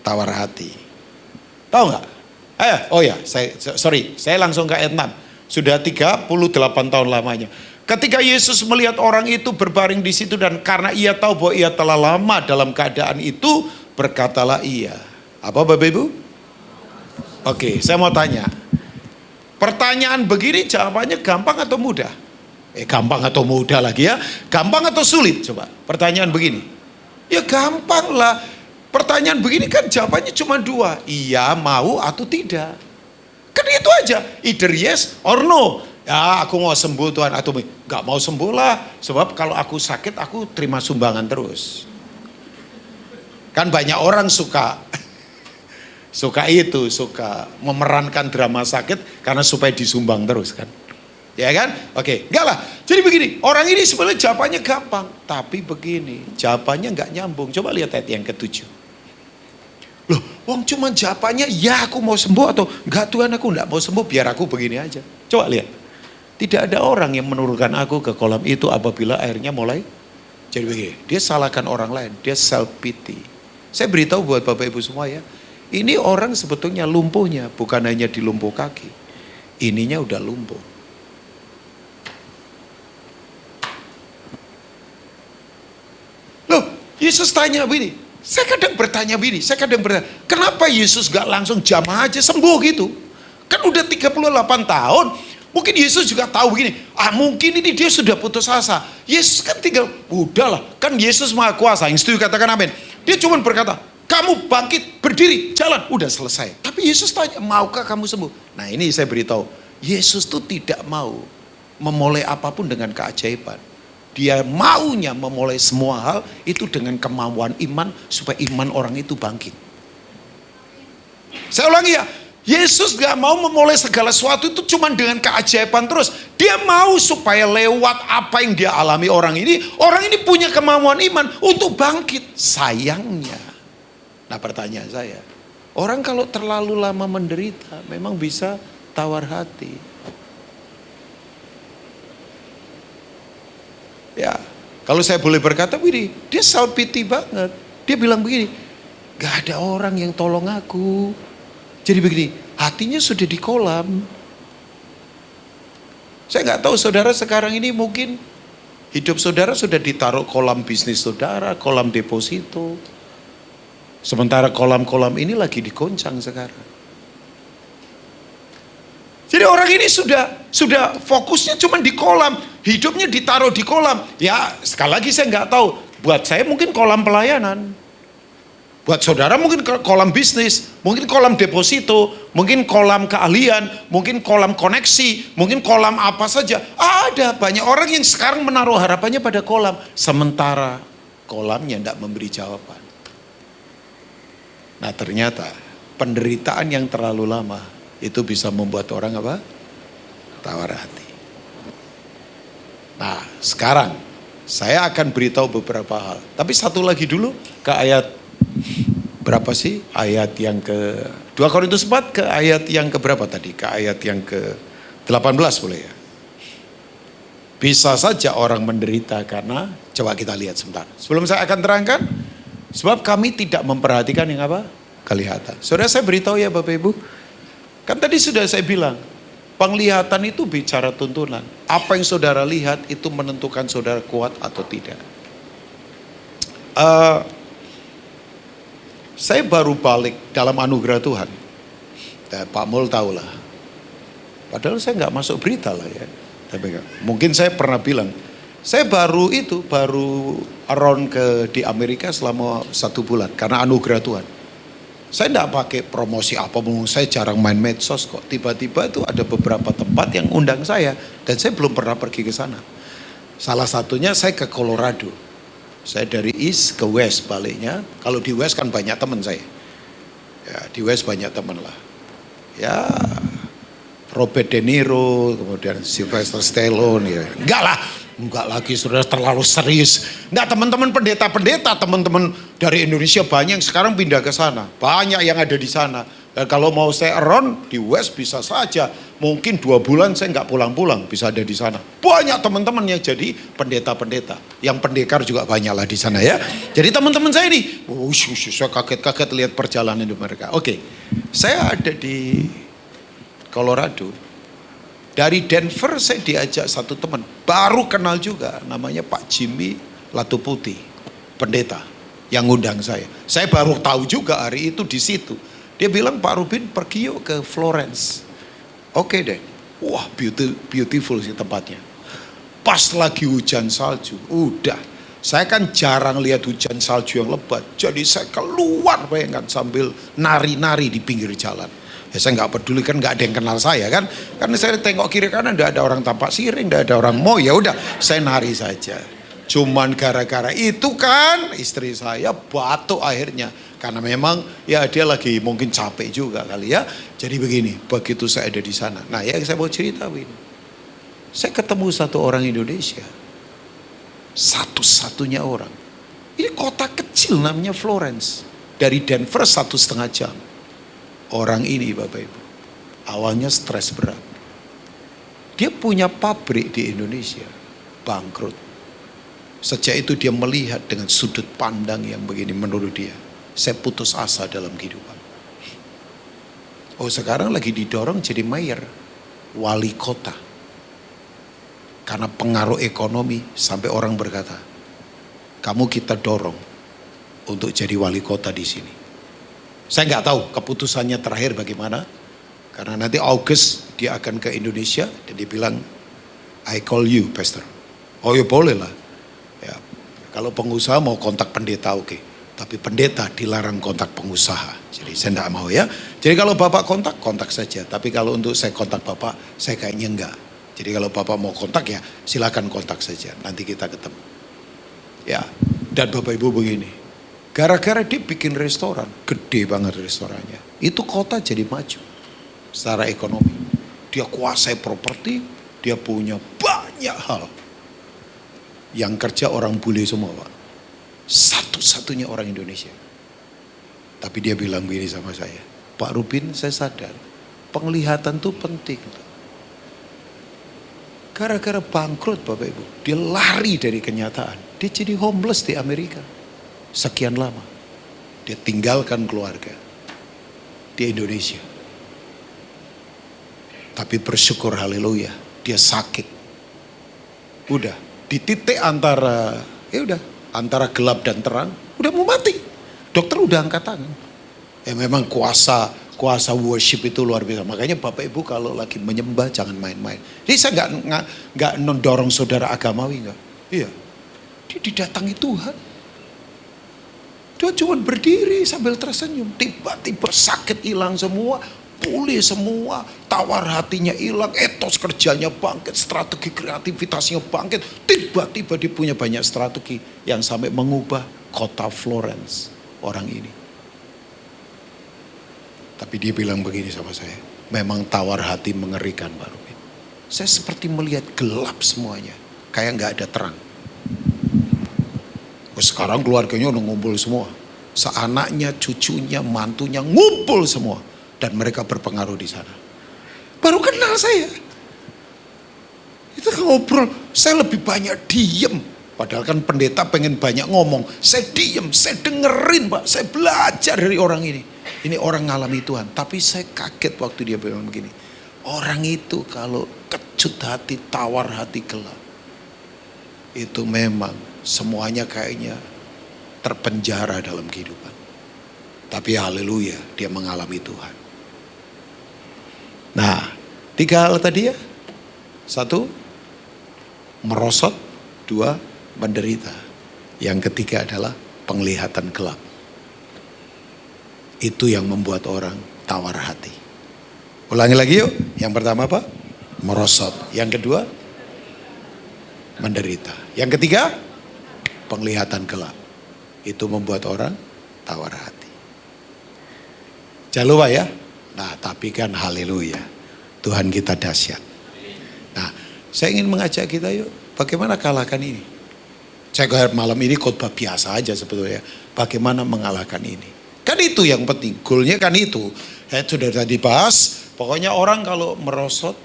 tawar hati. Tahu nggak? Saya langsung ke ayat 6. Sudah 38 tahun lamanya. Ketika Yesus melihat orang itu berbaring di situ dan karena ia tahu bahwa ia telah lama dalam keadaan itu, berkatalah ia. Apa Bapak Ibu? Oke, saya mau tanya. Pertanyaan begini jawabannya gampang atau mudah? Gampang atau mudah lagi ya? Gampang atau sulit? Coba pertanyaan begini. Ya gampang lah. Pertanyaan begini kan jawabannya cuma 2. Iya, mau atau tidak. Kan itu aja. Either yes or no. Ya aku mau sembuh Tuhan. Atau gak mau sembuh lah. Sebab kalau aku sakit aku terima sumbangan terus. Kan banyak orang suka memerankan drama sakit karena supaya disumbang terus kan. Ya kan? Oke, enggak lah. Jadi begini, orang ini sebenarnya jawabannya gampang. Tapi begini, jawabannya enggak nyambung. Coba lihat ayat yang ke-7. Loh, wong cuma jawabannya, ya aku mau sembuh atau enggak Tuhan aku enggak mau sembuh, biar aku begini aja. Coba lihat. Tidak ada orang yang menurunkan aku ke kolam itu apabila airnya mulai jadi begini. Dia salahkan orang lain, dia self pity. Saya beritahu buat Bapak Ibu semua ya, ini orang sebetulnya lumpuhnya bukan hanya di lumpuh kaki, ininya udah lumpuh. Loh, Yesus tanya begini, saya kadang bertanya, kenapa Yesus gak langsung jamah aja sembuh gitu? Kan udah 38 tahun. Mungkin Yesus juga tahu begini, mungkin ini dia sudah putus asa. Yesus kan tinggal, udahlah, kan Yesus Maha Kuasa, yang setuju katakan amin. Dia cuma berkata, kamu bangkit, berdiri, jalan, udah selesai. Tapi Yesus tanya, maukah kamu sembuh? Nah ini saya beritahu, Yesus tuh tidak mau memulai apapun dengan keajaiban. Dia maunya memulai semua hal itu dengan kemauan iman, supaya iman orang itu bangkit. Saya ulangi ya, Yesus gak mau memulai segala sesuatu itu cuma dengan keajaiban terus. Dia mau supaya lewat apa yang dia alami orang ini punya kemauan iman untuk bangkit. Sayangnya, nah pertanyaan saya, orang kalau terlalu lama menderita memang bisa tawar hati. Ya, kalau saya boleh berkata begini, dia self pity banget. Dia bilang begini, gak ada orang yang tolong aku. Jadi begini, hatinya sudah di kolam. Saya nggak tahu saudara sekarang ini mungkin hidup saudara sudah ditaruh kolam bisnis saudara, kolam deposito. Sementara kolam-kolam ini lagi digoncang sekarang. Jadi orang ini sudah fokusnya cuma di kolam, hidupnya ditaruh di kolam. Ya sekali lagi saya nggak tahu, buat saya mungkin kolam pelayanan. Buat saudara mungkin kolam bisnis, mungkin kolam deposito, mungkin kolam keahlian, mungkin kolam koneksi, mungkin kolam apa saja. Ada banyak orang yang sekarang menaruh harapannya pada kolam. Sementara kolamnya tidak memberi jawaban. Nah ternyata penderitaan yang terlalu lama itu bisa membuat orang apa? Tawar hati. Nah sekarang saya akan beritahu beberapa hal. Tapi satu lagi dulu ke ayat berapa sih? Ayat yang ke 2 Korintus 4 ke ayat yang ke berapa tadi? Ke ayat yang ke 18 boleh ya? Bisa saja orang menderita karena, coba kita lihat sebentar. Sebelum saya akan terangkan, sebab kami tidak memperhatikan yang apa? Kelihatan. Saudara saya beritahu ya Bapak Ibu, kan tadi sudah saya bilang, penglihatan itu bicara tuntunan. Apa yang saudara lihat itu menentukan saudara kuat atau tidak. Saya baru balik dalam anugerah Tuhan. Pak Mul tahu lah. Padahal saya nggak masuk berita lah ya. Tapi mungkin saya pernah bilang, saya baru around di Amerika selama 1 bulan karena anugerah Tuhan. Saya nggak pakai promosi apapun, saya jarang main medsos kok. Tiba-tiba itu ada beberapa tempat yang undang saya dan saya belum pernah pergi ke sana. Salah satunya saya ke Colorado. Saya dari East ke West baliknya. Kalau di West kan banyak teman saya. Ya, di West banyak teman lah. Ya, Robert De Niro, kemudian Sylvester Stallone. Ya. Enggak lagi saudara terlalu serius. Enggak, teman-teman pendeta-pendeta, teman-teman dari Indonesia banyak yang sekarang pindah ke sana. Banyak yang ada di sana. Dan kalau mau saya around di West bisa saja. Mungkin 2 bulan saya nggak pulang-pulang, bisa ada di sana. Banyak teman-teman yang jadi pendeta-pendeta. Yang pendekar juga banyak lah di sana ya. Jadi teman-teman saya ini, saya kaget-kaget lihat perjalanan hidup mereka. Oke, saya ada di Colorado. Dari Denver saya diajak satu teman, baru kenal juga, namanya Pak Jimmy Latuputi, pendeta yang ngundang saya. Saya baru tahu juga hari itu di situ. Dia bilang, Pak Rubin pergi yuk ke Florence. Oke deh, wah beautiful sih tempatnya. Pas lagi hujan salju, udah. Saya kan jarang lihat hujan salju yang lebat. Jadi saya keluar bayangkan sambil nari-nari di pinggir jalan. Ya saya nggak peduli kan, nggak ada yang kenal saya kan. Karena saya tengok kiri kanan nggak ada orang tampak siring, nggak ada orang mau, ya udah saya nari saja. Cuman gara-gara itu kan istri saya batuk akhirnya. Karena memang ya dia lagi mungkin capek juga kali ya. Jadi begini, begitu saya ada di sana. Nah ya saya mau cerita begini. Saya ketemu satu orang Indonesia. Satu-satunya orang. Ini kota kecil namanya Florence. Dari Denver 1,5 jam. Orang ini Bapak Ibu. Awalnya stres berat. Dia punya pabrik di Indonesia, bangkrut. Sejak itu dia melihat dengan sudut pandang yang begini, menurut dia, saya putus asa dalam kehidupan. Oh, sekarang lagi didorong jadi mayor, wali kota. Karena pengaruh ekonomi sampai orang berkata, kamu kita dorong untuk jadi wali kota di sini. Saya nggak tahu keputusannya terakhir bagaimana. Karena nanti August dia akan ke Indonesia dan dia bilang, I call you, Pastor. Oh ya boleh lah. Ya, kalau pengusaha mau kontak pendeta oke. Tapi pendeta dilarang kontak pengusaha. Jadi saya nggak mau ya. Jadi kalau Bapak kontak saja. Tapi kalau untuk saya kontak Bapak, saya kayaknya enggak. Jadi kalau Bapak mau kontak ya silakan kontak saja. Nanti kita ketemu. Ya, dan Bapak Ibu begini. Gara-gara dia bikin restoran, gede banget restorannya. Itu kota jadi maju secara ekonomi. Dia kuasai properti, dia punya banyak hal. Yang kerja orang bule semua, Pak. Satu-satunya orang Indonesia. Tapi dia bilang begini sama saya, Pak Rubin, saya sadar penglihatan itu penting. Gara-gara bangkrut Bapak Ibu, dia lari dari kenyataan. Dia jadi homeless di Amerika. Sekian lama. Dia tinggalkan keluarga di Indonesia. Tapi bersyukur haleluya, dia sakit. Udah di titik antara antara gelap dan terang, udah mau mati. Dokter udah angkat tangan. Ya memang kuasa worship itu luar biasa. Makanya Bapak Ibu kalau lagi menyembah jangan main-main. Jadi saya nggak mendorong saudara agamawi nggak. Iya, dia didatangi Tuhan. Dia cuma berdiri sambil tersenyum. Tiba-tiba sakit hilang semua, pulih semua, tawar hatinya hilang, etos kerjanya bangkit, strategi kreativitasnya bangkit. Tiba-tiba dia punya banyak strategi yang sampai mengubah kota Florence orang ini. Tapi dia bilang begini sama saya, memang tawar hati mengerikan Pak Rubin. Saya seperti melihat gelap semuanya, kayak nggak ada terang. Sekarang keluarganya udah ngumpul semua. Seanaknya, cucunya, mantunya ngumpul semua. Dan mereka berpengaruh di sana. Baru kenal saya. Itu ngobrol, saya lebih banyak diem. Padahal kan pendeta pengen banyak ngomong. Saya diem, saya dengerin Pak. Saya belajar dari orang ini. Ini orang ngalami Tuhan. Tapi saya kaget waktu dia bilang begini. Orang itu kalau kecut hati, tawar hati, gelap. Itu memang semuanya kayaknya terpenjara dalam kehidupan. Tapi haleluya, dia mengalami Tuhan. Nah, 3 hal tadi ya. 1, merosot. 2, menderita. Yang ketiga adalah penglihatan gelap. Itu yang membuat orang tawar hati. Ulangi lagi yuk. Yang pertama apa? Merosot. Yang kedua, menderita. Yang ketiga, penglihatan gelap. Itu membuat orang tawar hati. Jangan lupa ya. Nah, tapi kan haleluya, Tuhan kita dahsyat. Nah, saya ingin mengajak kita yuk, bagaimana kalahkan ini. Saya kira malam ini khotbah biasa aja sebetulnya. Bagaimana mengalahkan ini. Kan itu yang penting, goalnya kan itu. Saya sudah tadi bahas, pokoknya orang kalau merosot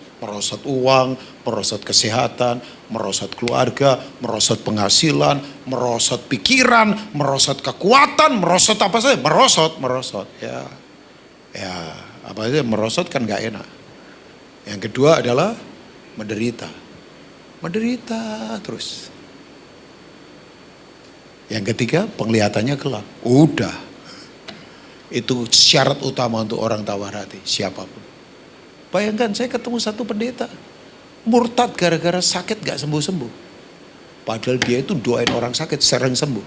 uang, merosot kesehatan, merosot keluarga, merosot penghasilan, merosot pikiran, merosot kekuatan, merosot apa saja, merosot. Ya, apa saja merosot kan gak enak. Yang kedua adalah menderita terus. Yang ketiga penglihatannya gelap. Udah, itu syarat utama untuk orang tawar hati, siapapun. Bayangkan saya ketemu satu pendeta, murtad gara-gara sakit gak sembuh-sembuh. Padahal dia itu doain orang sakit sering sembuh.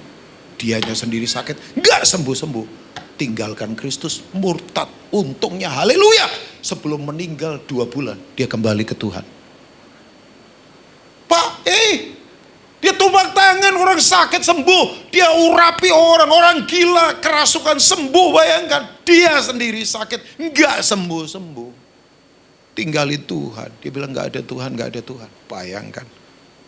Dianya sendiri sakit gak sembuh-sembuh. Tinggalkan Kristus, murtad. Untungnya haleluya, sebelum meninggal 2 bulan dia kembali ke Tuhan. Pak, dia tumpang tangan orang sakit sembuh. Dia urapi orang gila kerasukan sembuh. Bayangkan dia sendiri sakit gak sembuh-sembuh. Tinggali Tuhan. Dia bilang gak ada Tuhan. Bayangkan.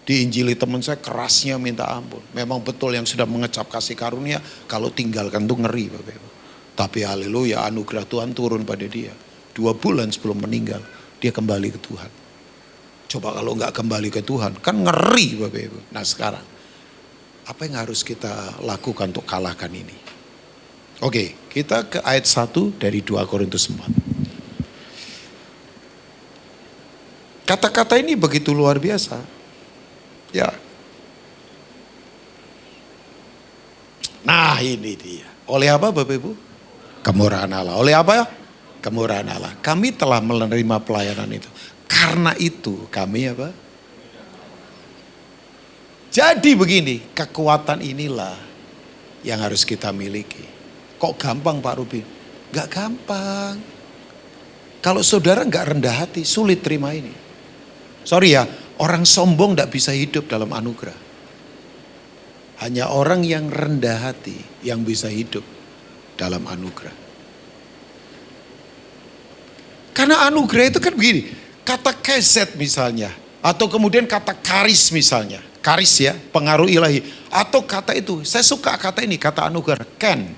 Diinjili teman saya kerasnya minta ampun. Memang betul yang sudah mengecap kasih karunia. Kalau tinggalkan tuh ngeri Bapak Ibu. Tapi haleluya, anugerah Tuhan turun pada dia. 2 bulan sebelum meninggal dia kembali ke Tuhan. Coba kalau nggak kembali ke Tuhan, kan ngeri Bapak Ibu. Nah sekarang, apa yang harus kita lakukan untuk kalahkan ini? Oke, kita ke ayat 1 dari 2 Korintus 4. Kata-kata ini begitu luar biasa. Ya. Nah ini dia. Oleh apa Bapak Ibu? Kemurahan Allah. Oleh apa? Kemurahan Allah. Kami telah menerima pelayanan itu. Karena itu kami apa? Jadi begini, kekuatan inilah yang harus kita miliki. Kok gampang Pak Ruby? Gak gampang. Kalau saudara gak rendah hati, sulit terima ini. Sorry ya, orang sombong gak bisa hidup dalam anugerah. Hanya orang yang rendah hati yang bisa hidup dalam anugerah. Karena anugerah itu kan begini. Kata keset misalnya, atau kemudian kata karis misalnya, karis ya, pengaruh ilahi. Atau kata itu, saya suka kata ini, kata anugerah, Ken.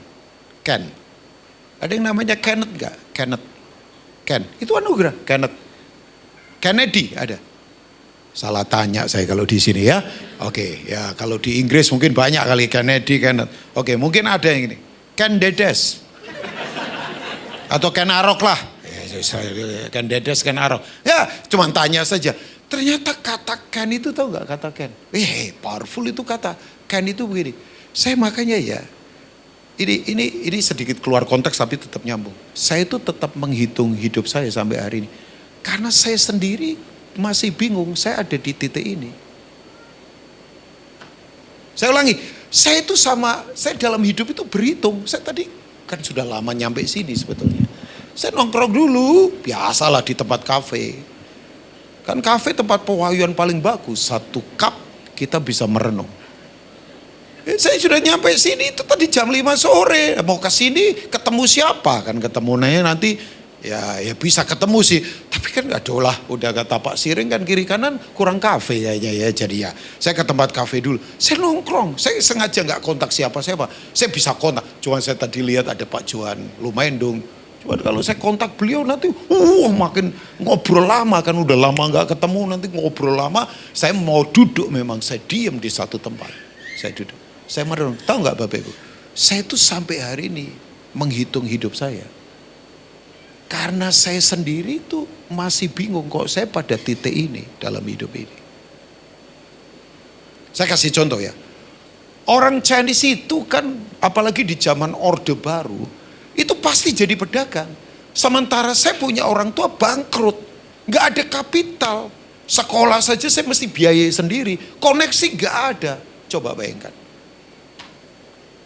Ada yang namanya Kenneth enggak? Ken, itu anugerah, Kenneth. Kennedy ada. Salah tanya saya kalau di sini ya. Oke, ya kalau di Inggris mungkin banyak kali Kennedy, Kenneth. Oke, mungkin ada yang ini. Ken Dedes. Atau Ken Arok lah. Ken Dedes, Ken Arok. Ya, cuman tanya saja. Ternyata kata Ken itu tahu nggak kata Ken? Powerful itu kata. Ken itu begini. Saya makanya ya. Ini sedikit keluar konteks tapi tetap nyambung. Saya itu tetap menghitung hidup saya sampai hari ini. Karena saya sendiri masih bingung. Saya ada di titik ini. Saya ulangi. Saya dalam hidup itu berhitung. Saya tadi kan sudah lama nyampe sini sebetulnya. Saya nongkrong dulu, biasalah di tempat kafe. Kan kafe tempat pewahyuan paling bagus, 1 cup kita bisa merenung. Saya sudah nyampe sini itu tadi jam 5 sore, mau ke sini ketemu siapa? Kan ketemu nanti ya bisa ketemu sih. Tapi kan gak dolah, udah kata Pak Siring kan kiri kanan kurang kafe kayaknya ya. Jadi ya saya ke tempat kafe dulu, saya nongkrong, saya sengaja gak kontak siapa-siapa. Saya bisa kontak, cuma saya tadi lihat ada Pak Johan, lumayan dong. Cuma kalau saya kontak beliau nanti makin ngobrol lama, kan udah lama gak ketemu, nanti ngobrol lama. Saya mau duduk, memang saya diam di satu tempat. Saya duduk, saya merenung. Tahu gak Bapak Ibu, saya tuh sampai hari ini menghitung hidup saya. Karena saya sendiri tuh masih bingung kok saya pada titik ini dalam hidup ini. Saya kasih contoh ya. Orang Chinese itu kan apalagi di zaman Orde Baru, itu pasti jadi pedagang. Sementara saya punya orang tua bangkrut. Gak ada kapital. Sekolah saja saya mesti biayai sendiri. Koneksi gak ada. Coba bayangkan.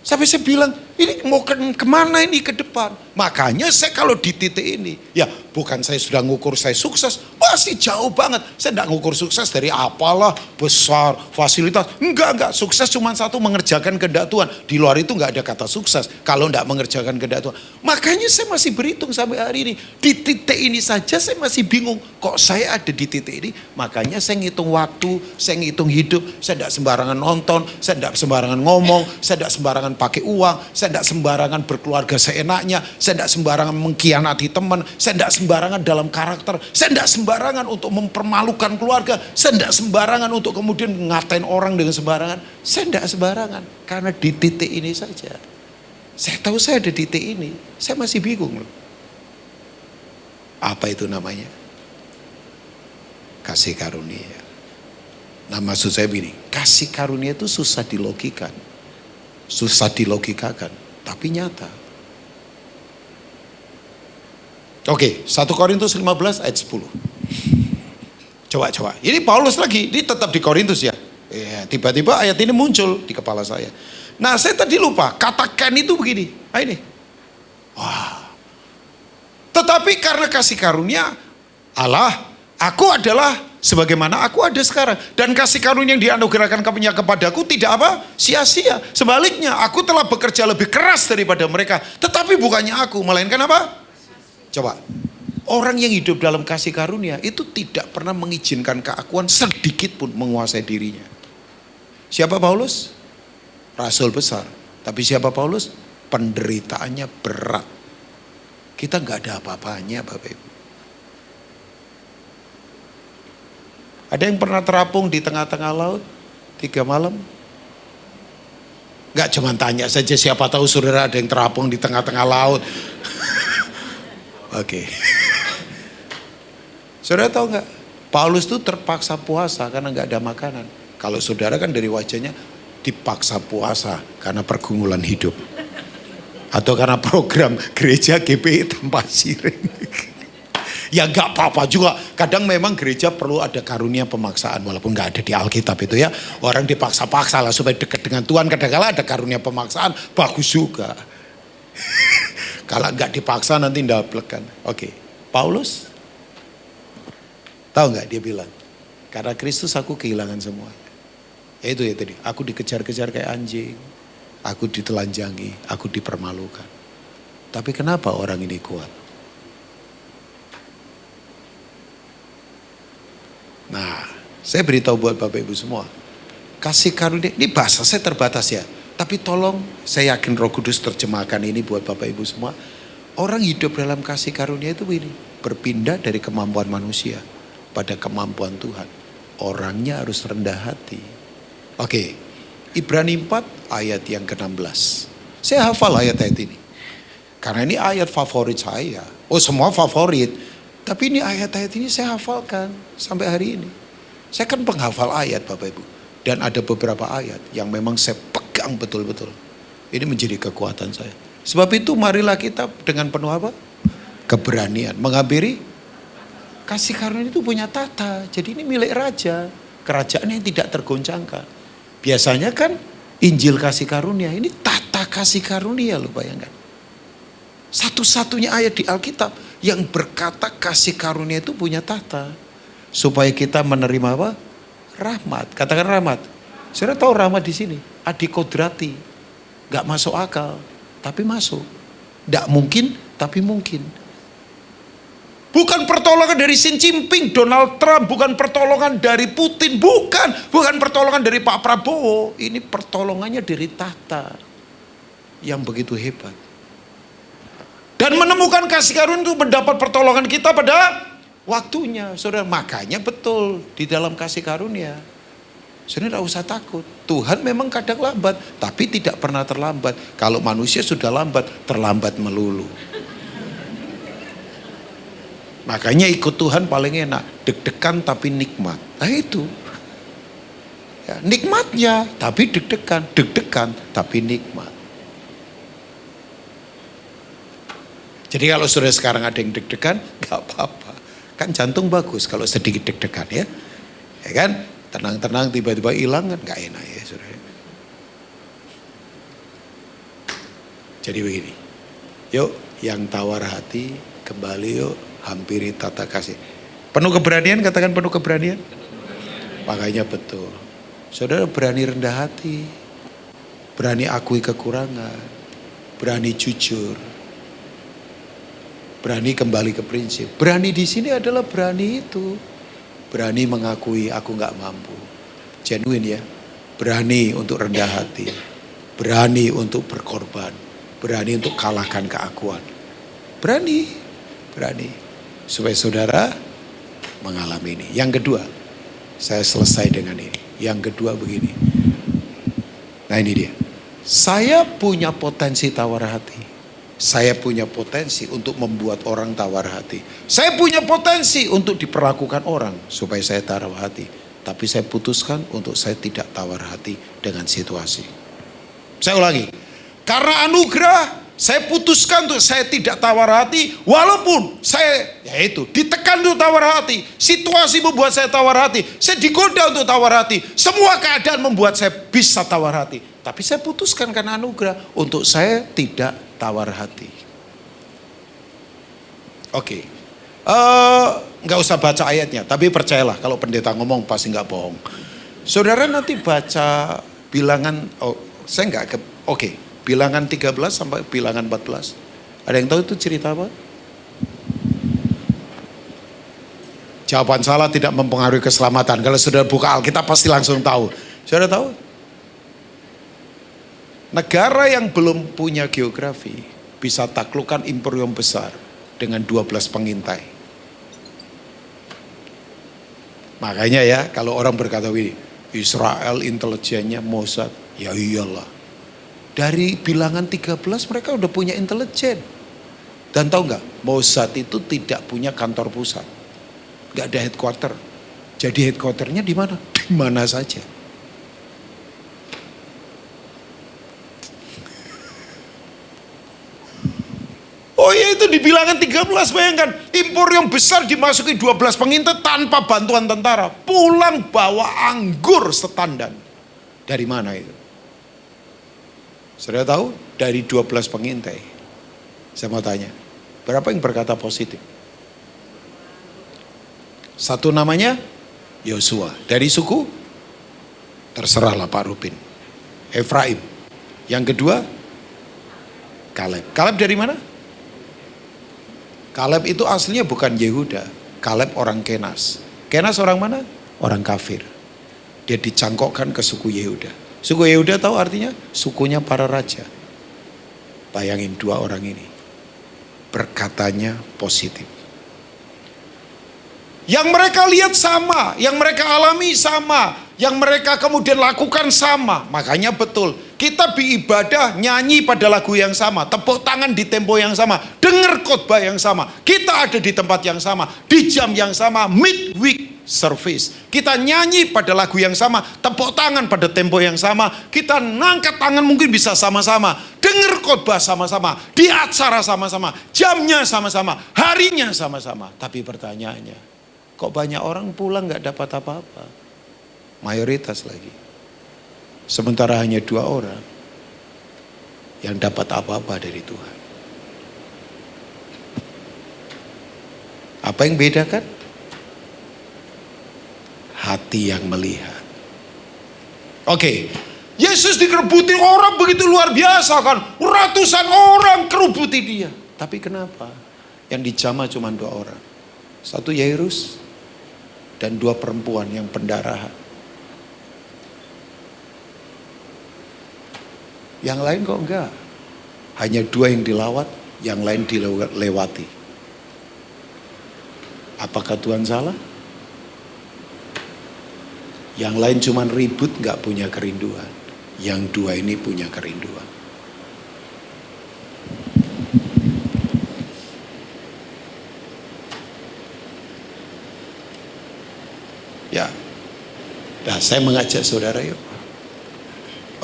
Sampai saya bilang, ini mau kemana ini ke depan? Makanya saya kalau di titik ini, ya bukan saya sudah ngukur saya sukses, masih jauh banget. Saya tidak ngukur sukses dari apalah, besar, fasilitas. Enggak. Sukses cuma satu, mengerjakan kehendak Tuhan. Di luar itu enggak ada kata sukses kalau enggak mengerjakan kehendak Tuhan. Makanya saya masih berhitung sampai hari ini. Di titik ini saja saya masih bingung. Kok saya ada di titik ini? Makanya saya ngitung waktu, saya ngitung hidup. Saya tidak sembarangan nonton, saya tidak sembarangan ngomong, saya tidak sembarangan pakai uang, saya tidak sembarangan berkeluarga seenaknya, saya tidak sembarangan mengkhianati teman, saya tidak sembarangan dalam karakter, saya tidak sembarangan untuk mempermalukan keluarga, saya tidak sembarangan untuk kemudian ngatain orang dengan sembarangan, saya tidak sembarangan, karena di titik ini saja. Saya tahu saya ada di titik ini, saya masih bingung loh. Apa itu namanya? Kasih karunia. Nah maksud saya begini, kasih karunia itu susah dilogikakan. Susah dilogikakan, tapi nyata. Oke, 1 Korintus 15 ayat 10. Coba. Ini Paulus lagi, ini tetap di Korintus ya. Tiba-tiba ayat ini muncul di kepala saya. Nah saya tadi lupa, katakan itu begini. Ini. Wah. Tetapi karena kasih karunia Allah, aku adalah sebagaimana aku ada sekarang. Dan kasih karunia yang dianugerahkan kepadaku tidak apa? Sia-sia. Sebaliknya, aku telah bekerja lebih keras daripada mereka. Tetapi bukannya aku, melainkan apa? Coba. Orang yang hidup dalam kasih karunia itu tidak pernah mengizinkan keakuan sedikit pun menguasai dirinya. Siapa Paulus? Rasul besar. Tapi siapa Paulus? Penderitaannya berat. Kita nggak ada apa-apanya Bapak Ibu. Ada yang pernah terapung di tengah-tengah laut 3 malam? Enggak, cuma tanya saja, siapa tahu saudara ada yang terapung di tengah-tengah laut. Oke. Saudara tahu nggak? Paulus itu terpaksa puasa karena nggak ada makanan. Kalau saudara kan dari wajahnya dipaksa puasa karena pergumulan hidup. Atau karena program gereja GPI tanpa sireng. Ya nggak apa-apa juga. Kadang memang gereja perlu ada karunia pemaksaan. Walaupun nggak ada di Alkitab itu ya. Orang dipaksa-paksa lah supaya dekat dengan Tuhan. Kadang-kadang ada karunia pemaksaan. Bagus juga. Kalau nggak dipaksa nanti ndablekan. Oke. Paulus. Tahu nggak dia bilang. Karena Kristus aku kehilangan semua. Ya itu ya tadi. Aku dikejar-kejar kayak anjing. Aku ditelanjangi. Aku dipermalukan. Tapi kenapa orang ini kuat? Nah, saya beritahu buat Bapak Ibu semua. Kasih karunia, ini bahasa saya terbatas ya. Tapi tolong, saya yakin Roh Kudus terjemahkan ini buat Bapak Ibu semua. Orang hidup dalam kasih karunia itu ini. Berpindah dari kemampuan manusia pada kemampuan Tuhan. Orangnya harus rendah hati. Oke, Ibrani 4 ayat yang ke-16. Saya hafal ayat-ayat ini. Karena ini ayat favorit saya. Oh, semua favorit. Tapi ini ayat-ayat ini saya hafalkan sampai hari ini. Saya kan penghafal ayat Bapak Ibu. Dan ada beberapa ayat yang memang saya pegang betul-betul. Ini menjadi kekuatan saya. Sebab itu marilah kita dengan penuh apa? Keberanian. Menghampiri kasih karunia itu punya tata. Jadi ini milik raja. Kerajaan yang tidak tergoncangkan. Biasanya kan Injil kasih karunia. Ini tata kasih karunia loh, bayangkan. Satu-satunya ayat di Alkitab yang berkata kasih karunia itu punya tata. Supaya kita menerima apa? Rahmat. Katakan rahmat. Saudara tahu rahmat di sini? Adikodrati. Gak masuk akal. Tapi masuk. Gak mungkin, tapi mungkin. Bukan pertolongan dari Xi Jinping, Donald Trump. Bukan pertolongan dari Putin. Bukan. Bukan pertolongan dari Pak Prabowo. Ini pertolongannya dari tata. Yang begitu hebat. Dan menemukan kasih karunia itu mendapat pertolongan kita pada waktunya. Saudara, makanya betul di dalam kasih karunia. Saudara tidak usah takut. Tuhan memang kadang lambat, tapi tidak pernah terlambat. Kalau manusia sudah lambat, terlambat melulu. Makanya ikut Tuhan paling enak. Deg-degan tapi nikmat. Nah itu. Ya, nikmatnya tapi deg-degan. Deg-degan tapi nikmat. Jadi kalau saudara sekarang ada yang deg-degan, gak apa-apa. Kan jantung bagus kalau sedikit deg-degan ya. Ya kan? Tenang-tenang tiba-tiba hilang kan gak enak ya saudara. Jadi begini. Yuk yang tawar hati kembali yuk hampiri tata kasih. Penuh keberanian, katakan penuh keberanian. Makanya betul. Saudara berani rendah hati. Berani akui kekurangan. Berani jujur. Berani kembali ke prinsip. Berani di sini adalah berani itu. Berani mengakui aku nggak mampu. Genuine ya. Berani untuk rendah hati. Berani untuk berkorban. Berani untuk kalahkan keakuan. Berani. Berani. Supaya saudara mengalami ini. Yang kedua. Saya selesai dengan ini. Yang kedua begini. Nah ini dia. Saya punya potensi tawar hati. Saya punya potensi untuk membuat orang tawar hati. Saya punya potensi untuk diperlakukan orang supaya saya tawar hati. Tapi saya putuskan untuk saya tidak tawar hati dengan situasi. Saya ulangi. Karena anugerah, saya putuskan untuk saya tidak tawar hati. Walaupun saya, yaitu ditekan untuk tawar hati. Situasi membuat saya tawar hati. Saya digoda untuk tawar hati. Semua keadaan membuat saya bisa tawar hati. Tapi saya putuskan karena anugerah untuk saya tidak tawar hati. Oke. Nggak usah baca ayatnya, tapi percayalah kalau pendeta ngomong pasti nggak bohong. Saudara nanti baca bilangan, saya nggak oke, bilangan 13 sampai bilangan 14. Ada yang tahu itu cerita apa? Jawaban salah tidak mempengaruhi keselamatan. Kalau saudara buka Alkitab pasti langsung tahu. Saudara tahu? Negara yang belum punya geografi bisa taklukkan imperium besar dengan 12 pengintai. Makanya ya kalau orang berkata ini, Israel intelijennya Mossad, ya iyalah. Dari bilangan 13 mereka udah punya intelijen. Dan tahu nggak, Mossad itu tidak punya kantor pusat. Nggak ada headquarter. Jadi headquarternya di mana? Di mana saja. Oh iya, itu di bilangan 13, bayangkan. Impor yang besar dimasuki 12 pengintai tanpa bantuan tentara. Pulang bawa anggur setandan. Dari mana itu? Saudara tahu? Dari 12 pengintai. Saya mau tanya, berapa yang berkata positif? Satu namanya Yosua. Dari suku? Terserahlah Pak Rubin. Efraim. Yang kedua? Kaleb. Kaleb dari mana? Kaleb itu aslinya bukan Yehuda. Kaleb orang Kenas. Kenas orang mana? Orang kafir. Dia dicangkokkan ke suku Yehuda. Suku Yehuda tahu artinya? Sukunya para raja. Bayangin dua orang ini. Berkatanya positif. Yang mereka lihat sama, yang mereka alami sama, yang mereka kemudian lakukan sama. Makanya betul, kita beribadah nyanyi pada lagu yang sama, tepuk tangan di tempo yang sama, dengar khotbah yang sama. Kita ada di tempat yang sama, di jam yang sama, midweek service. Kita nyanyi pada lagu yang sama, tepuk tangan pada tempo yang sama. Kita ngangkat tangan mungkin bisa sama-sama, dengar khotbah sama-sama, di acara sama-sama, jamnya sama-sama, harinya sama-sama. Tapi pertanyaannya, kok banyak orang pulang gak dapat apa-apa? Mayoritas lagi. Sementara hanya 2 orang yang dapat apa-apa dari Tuhan. Apa yang bedakan? Hati yang melihat. Oke, Yesus dikerubuti orang begitu luar biasa kan. Ratusan orang kerubuti dia. Tapi kenapa? Yang dijamah cuma 2 orang. Satu Yairus dan 2 perempuan yang pendarahan. Yang lain kok enggak. Hanya 2 yang dilawat, yang lain dilewati. Apakah Tuhan salah? Yang lain cuman ribut enggak punya kerinduan. Yang 2 ini punya kerinduan. Ya. Nah, saya mengajak saudara yuk.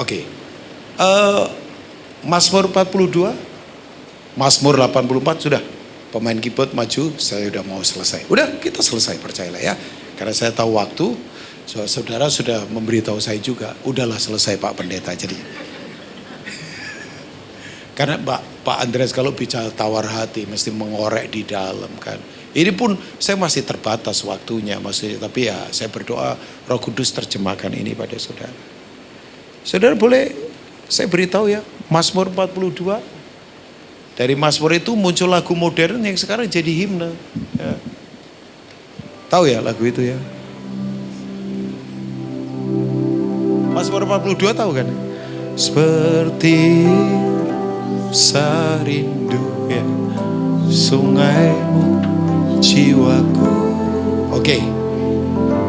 Oke. Mazmur 42, Mazmur 84 sudah. Pemain keyboard maju, saya udah mau selesai. Udah, kita selesai, percayalah ya. Karena saya tahu waktu, saudara sudah memberitahu saya juga. Udahlah selesai Pak Pendeta. Jadi karena Pak Andreas kalau bicara tawar hati mesti mengorek di dalam kan. Ini pun saya masih terbatas waktunya maksudnya, tapi ya saya berdoa Roh Kudus terjemahkan ini pada saudara. Saudara boleh saya beritahu ya, Mazmur 42. Dari Mazmur itu muncul lagu modern yang sekarang jadi himne. Ya. Tahu ya lagu itu ya? Mazmur 42 tahu kan? Seperti sarindu ya, sungaimu jiwaku. Oke.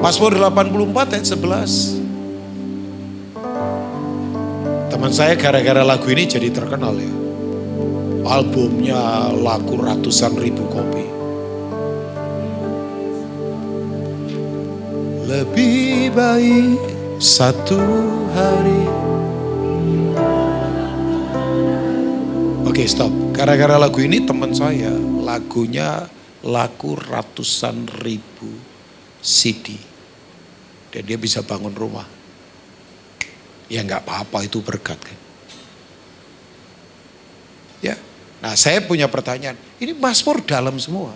Mazmur 84 ayat 11. Teman saya gara-gara lagu ini jadi terkenal ya. Albumnya laku ratusan ribu kopi. Lebih baik satu hari. Oke, stop. Gara-gara lagu ini teman saya lagunya laku ratusan ribu CD. Dan dia bisa bangun rumah. Ya nggak apa-apa, itu berkat kan. Ya, nah saya punya pertanyaan. Ini Mazmur dalam semua.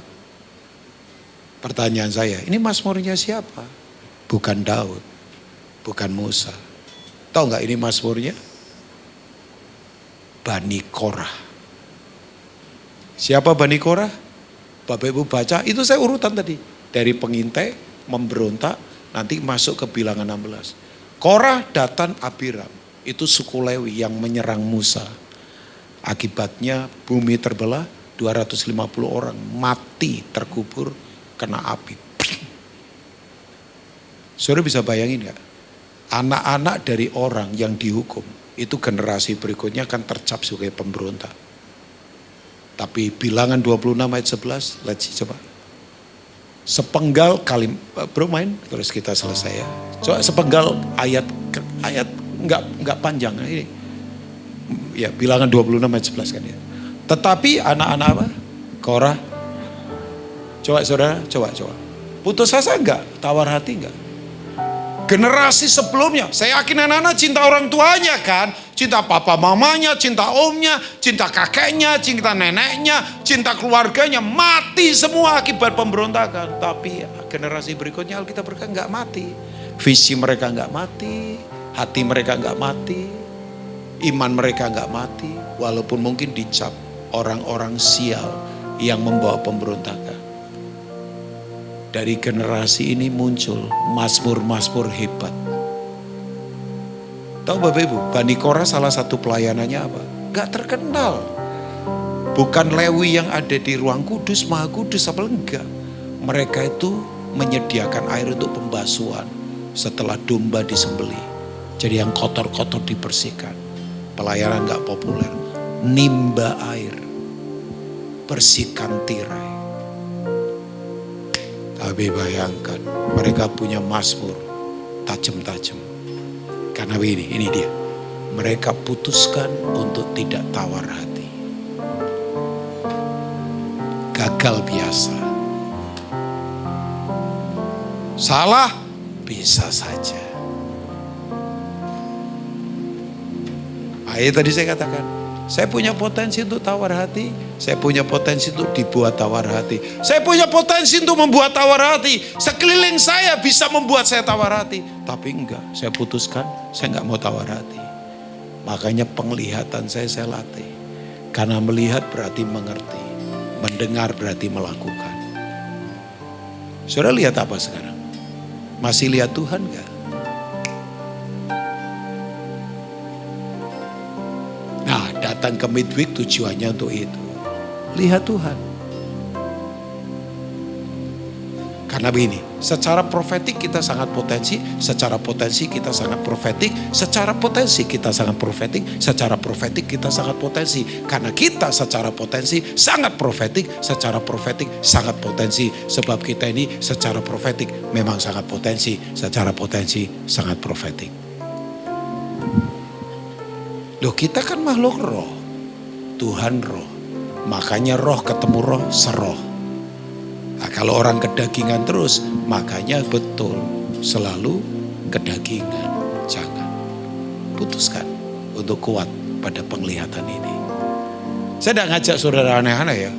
Pertanyaan saya, ini Mazmurnya siapa? Bukan Daud, bukan Musa. Tahu nggak ini Mazmurnya? Bani Korah. Siapa Bani Korah? Bapak Ibu baca, itu saya urutan tadi. Dari pengintai, memberontak, nanti masuk ke bilangan 16. Korah, Datan, Abiram, itu suku Lewi yang menyerang Musa. Akibatnya bumi terbelah, 250 orang mati terkubur kena api. Saudara bisa bayangin gak? Anak-anak dari orang yang dihukum, itu generasi berikutnya akan tercap sebagai pemberontak. Tapi bilangan 26 ayat 11, let's see coba. Sepenggal bro main, terus kita selesai ya. Coba sepenggal ayat enggak panjang ini. Ya bilangan 26 ayat 11 kan ya. Tetapi anak-anak apa? Korah. Coba saudara, coba. Putus asa enggak? Tawar hati enggak? Generasi sebelumnya, saya yakin anak-anak cinta orang tuanya kan. Cinta papa mamanya, cinta omnya, cinta kakeknya, cinta neneknya, cinta keluarganya. Mati semua akibat pemberontakan. Tapi generasi berikutnya Alkitab berkata enggak mati. Visi mereka enggak mati. Hati mereka enggak mati. Iman mereka enggak mati. Walaupun mungkin dicap orang-orang sial yang membawa pemberontakan. Dari generasi ini muncul mazmur-mazmur hebat. Tahu Bapak Ibu, Bani Korah salah satu pelayanannya apa? Gak terkenal. Bukan Lewi yang ada di ruang kudus, maha kudus, apa enggak. Mereka itu menyediakan air untuk pembasuhan setelah domba disembelih. Jadi yang kotor-kotor dibersihkan. Pelayanan gak populer. Nimba air. Bersihkan tirai. Tapi bayangkan, mereka punya mazmur tajam-tajam. Karena ini dia. Mereka putuskan untuk tidak tawar hati. Gagal biasa. Salah? Bisa saja. Tadi saya katakan, saya punya potensi untuk tawar hati. Saya punya potensi untuk dibuat tawar hati. Saya punya potensi untuk membuat tawar hati. Sekeliling saya bisa membuat saya tawar hati. Tapi enggak, saya putuskan saya enggak mau tawar hati. Makanya penglihatan saya latih. Karena melihat berarti mengerti. Mendengar berarti melakukan. Saudara lihat apa sekarang? Masih lihat Tuhan enggak? Nah, datang ke midweek tujuannya untuk itu. Lihat Tuhan. Karena begini, secara profetik kita sangat potensi, secara potensi kita sangat profetik, secara potensi kita sangat profetik, secara profetik kita sangat potensi. Karena kita secara potensi sangat profetik, secara profetik sangat potensi. Sebab kita ini secara profetik memang sangat potensi, secara potensi sangat profetik. Loh, kita kan makhluk roh, Tuhan roh. Makanya roh ketemu roh seroh. Nah, kalau orang kedagingan terus, makanya betul selalu kedagingan. Jangan putuskan untuk kuat pada penglihatan ini. Saya tidak ngajak saudara aneh-aneh ya.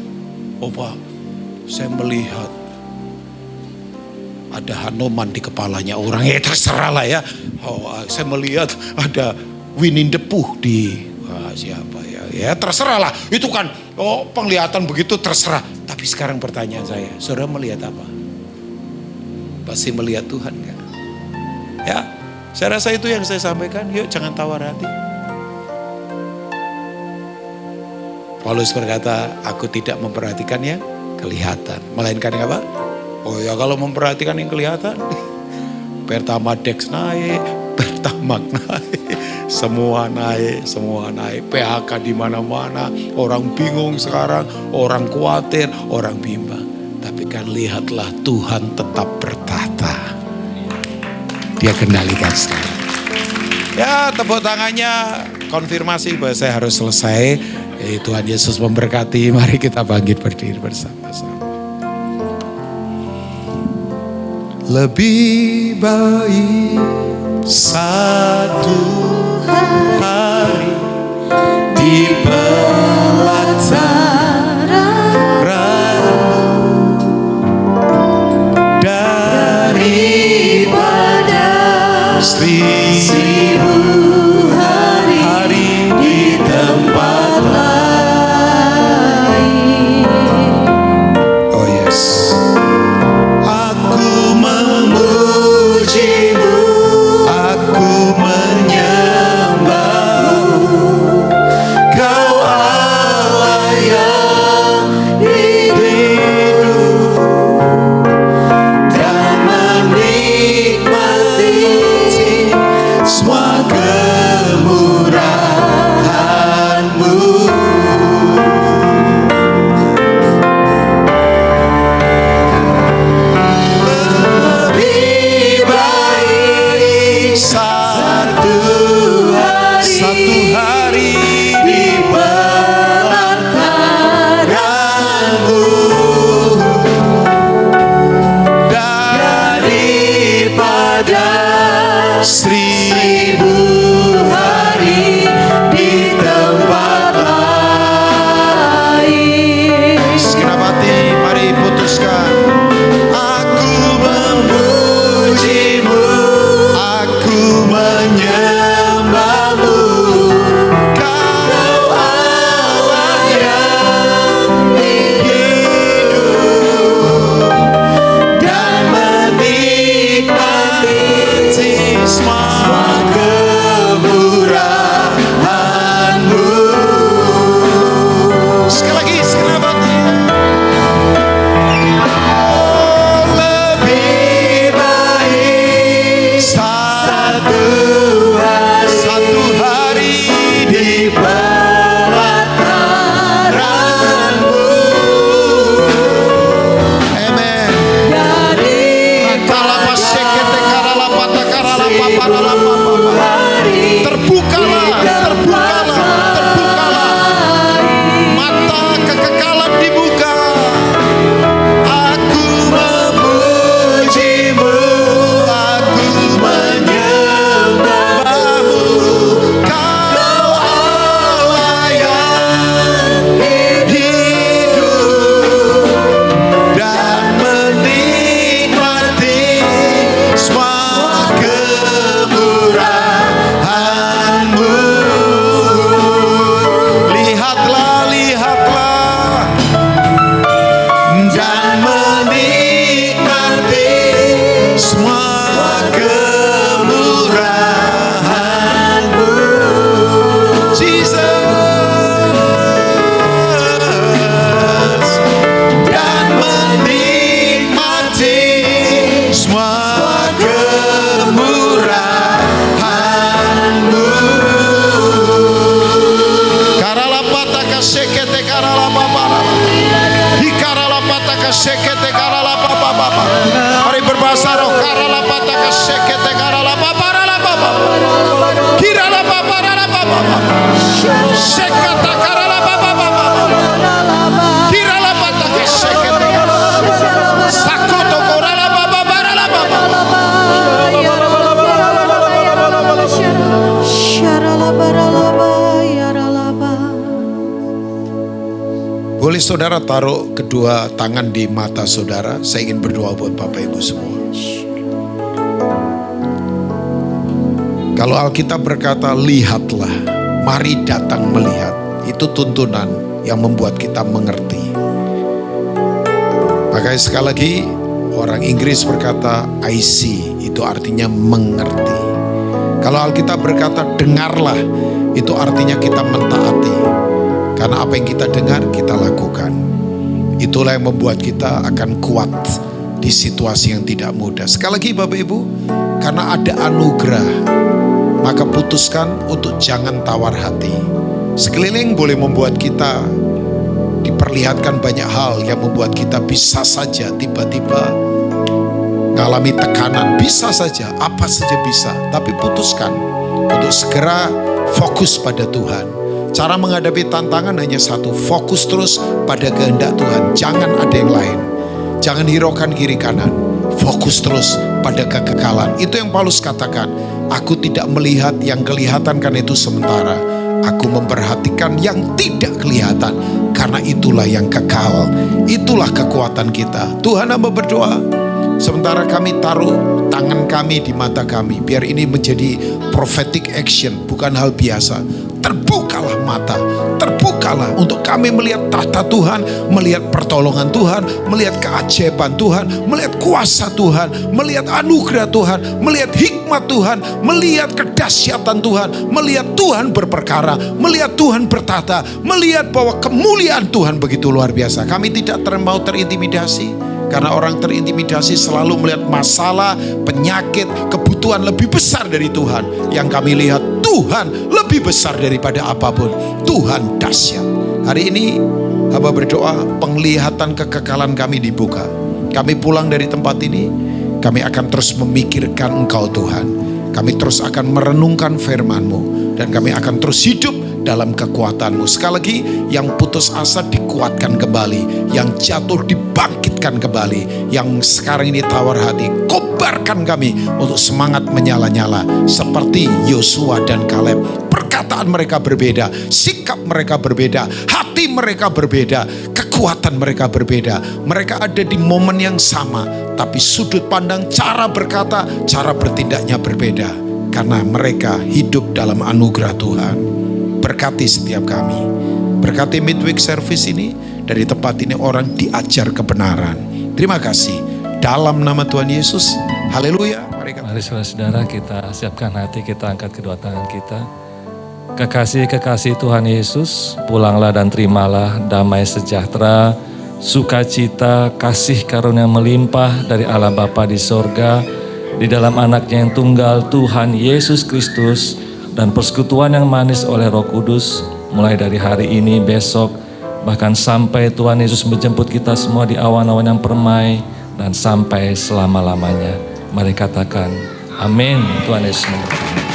Oh Pak, saya melihat ada Hanoman di kepalanya orang. Ya terserah lah ya. Oh, saya melihat ada Winnie the Pooh di siapa ya. Ya terserah lah. Itu kan penglihatan begitu terserah. Tapi sekarang pertanyaan saya, saudara melihat apa? Pasti melihat Tuhan kan? Ya, saya rasa itu yang saya sampaikan. Yuk jangan tawar hati. Paulus berkata, aku tidak memperhatikan yang kelihatan. Melainkan yang apa? Oh ya kalau memperhatikan yang kelihatan. Pertamax naik, Pertamax naik. Semua naik. PHK di mana-mana. Orang bingung sekarang, orang khawatir, orang bimbang. Tapi kan lihatlah Tuhan tetap bertahta. Dia kendalikan sekarang. Ya tepuk tangannya, konfirmasi bahwa saya harus selesai. Ya, Tuhan Yesus memberkati. Mari kita bangkit berdiri bersama-sama. Lebih baik satu hari di pelataran daripada 1000 hari di tempat lain. Oh yes. Aku memujimu, aku menyembah. 1000 hari di tempat lain. Segenap hati, mari putuskan. Aku memujimu, aku menyembahmu. Kau Allah yang hidup dan menikmati semua kemurahan-Mu. Sekali lagi, segenap hati. Oh, lebih baik satu hari di pelataran-Mu. Amen. Kalapa sekete karalapata karalapapa. Terbukalah, mata kekekalan dibuka. Aku memujimu, aku menyembahmu. Kau Allah yang hidup dan menikmati semua kemurahan-Mu. Lihatlah dan menikmati semua kemurahan-Mu. Jesus, dan menikmati semua kemurahan-Mu. Karalapata kasekete karalapapa. Hikaralapata kasekete karalapapa. Mari berbahasa roh. Karalapata kasekete karalapapa. Kiralapapa. Sekata karalapapa. Kiralapata kasekete. Sakoto koralapapa. Boleh saudara taruh kedua tangan di mata saudara. Saya ingin berdoa buat Bapak Ibu semua. Kalau Alkitab berkata lihatlah, mari datang melihat. Itu tuntunan yang membuat kita mengerti. Makanya sekali lagi orang Inggris berkata I see, itu artinya mengerti. Kalau Alkitab berkata dengarlah, itu artinya kita mentaati. Karena apa yang kita dengar, kita lakukan. Itulah yang membuat kita akan kuat di situasi yang tidak mudah. Sekali lagi Bapak Ibu, karena ada anugerah, maka putuskan untuk jangan tawar hati. Sekeliling boleh membuat kita diperlihatkan banyak hal yang membuat kita bisa saja tiba-tiba mengalami tekanan. Bisa saja, apa saja bisa. Tapi putuskan untuk segera fokus pada Tuhan. Cara menghadapi tantangan hanya satu, fokus terus pada kehendak Tuhan. Jangan ada yang lain. Jangan hiraukan kiri kanan. Fokus terus pada kekekalan. Itu yang Paulus katakan. Aku tidak melihat yang kelihatan karena itu sementara. Aku memperhatikan yang tidak kelihatan karena itulah yang kekal. Itulah kekuatan kita. Tuhan, hamba berdoa. Sementara kami taruh tangan kami di mata kami. Biar ini menjadi prophetic action, bukan hal biasa. Terbukalah mata, terbukalah untuk kami melihat tahta Tuhan, melihat pertolongan Tuhan, melihat keajaiban Tuhan, melihat kuasa Tuhan, melihat anugerah Tuhan, melihat hikmat Tuhan, melihat kedahsyatan Tuhan, melihat Tuhan berperkara, melihat Tuhan bertata, melihat bahwa kemuliaan Tuhan begitu luar biasa. Kami tidak mau terintimidasi, karena orang terintimidasi selalu melihat masalah, penyakit, kebutuhan lebih besar dari Tuhan. Yang kami lihat Tuhan lebih besar daripada apapun. Tuhan dahsyat. Hari ini hamba berdoa penglihatan kekekalan kami dibuka. Kami pulang dari tempat ini, kami akan terus memikirkan Engkau Tuhan. Kami terus akan merenungkan firman-Mu. Dan kami akan terus hidup dalam kekuatan-Mu. Sekali lagi, yang putus asa dikuatkan kembali, yang jatuh dibangkitkan bangkitkan kembali. Yang sekarang ini tawar hati, kobarkan kami untuk semangat menyala-nyala seperti Yosua dan Kaleb. Perkataan mereka berbeda, sikap mereka berbeda, hati mereka berbeda, kekuatan mereka berbeda. Mereka ada di momen yang sama, tapi sudut pandang, cara berkata, cara bertindaknya berbeda. Karena mereka hidup dalam anugerah Tuhan. Berkati setiap kami. Berkati midweek service ini. Dari tempat ini orang diajar kebenaran. Terima kasih. Dalam nama Tuhan Yesus. Haleluya. Mari saudara-saudara kita siapkan hati, kita angkat kedua tangan kita. Kekasih-kekasih Tuhan Yesus, pulanglah dan terimalah damai sejahtera, sukacita, kasih karunia melimpah dari Allah Bapa di sorga, di dalam anaknya yang tunggal Tuhan Yesus Kristus, dan persekutuan yang manis oleh Roh Kudus, mulai dari hari ini, besok, bahkan sampai Tuhan Yesus menjemput kita semua di awan-awan yang permai, dan sampai selama-lamanya. Mari katakan, amin. Tuhan Yesus memberkati.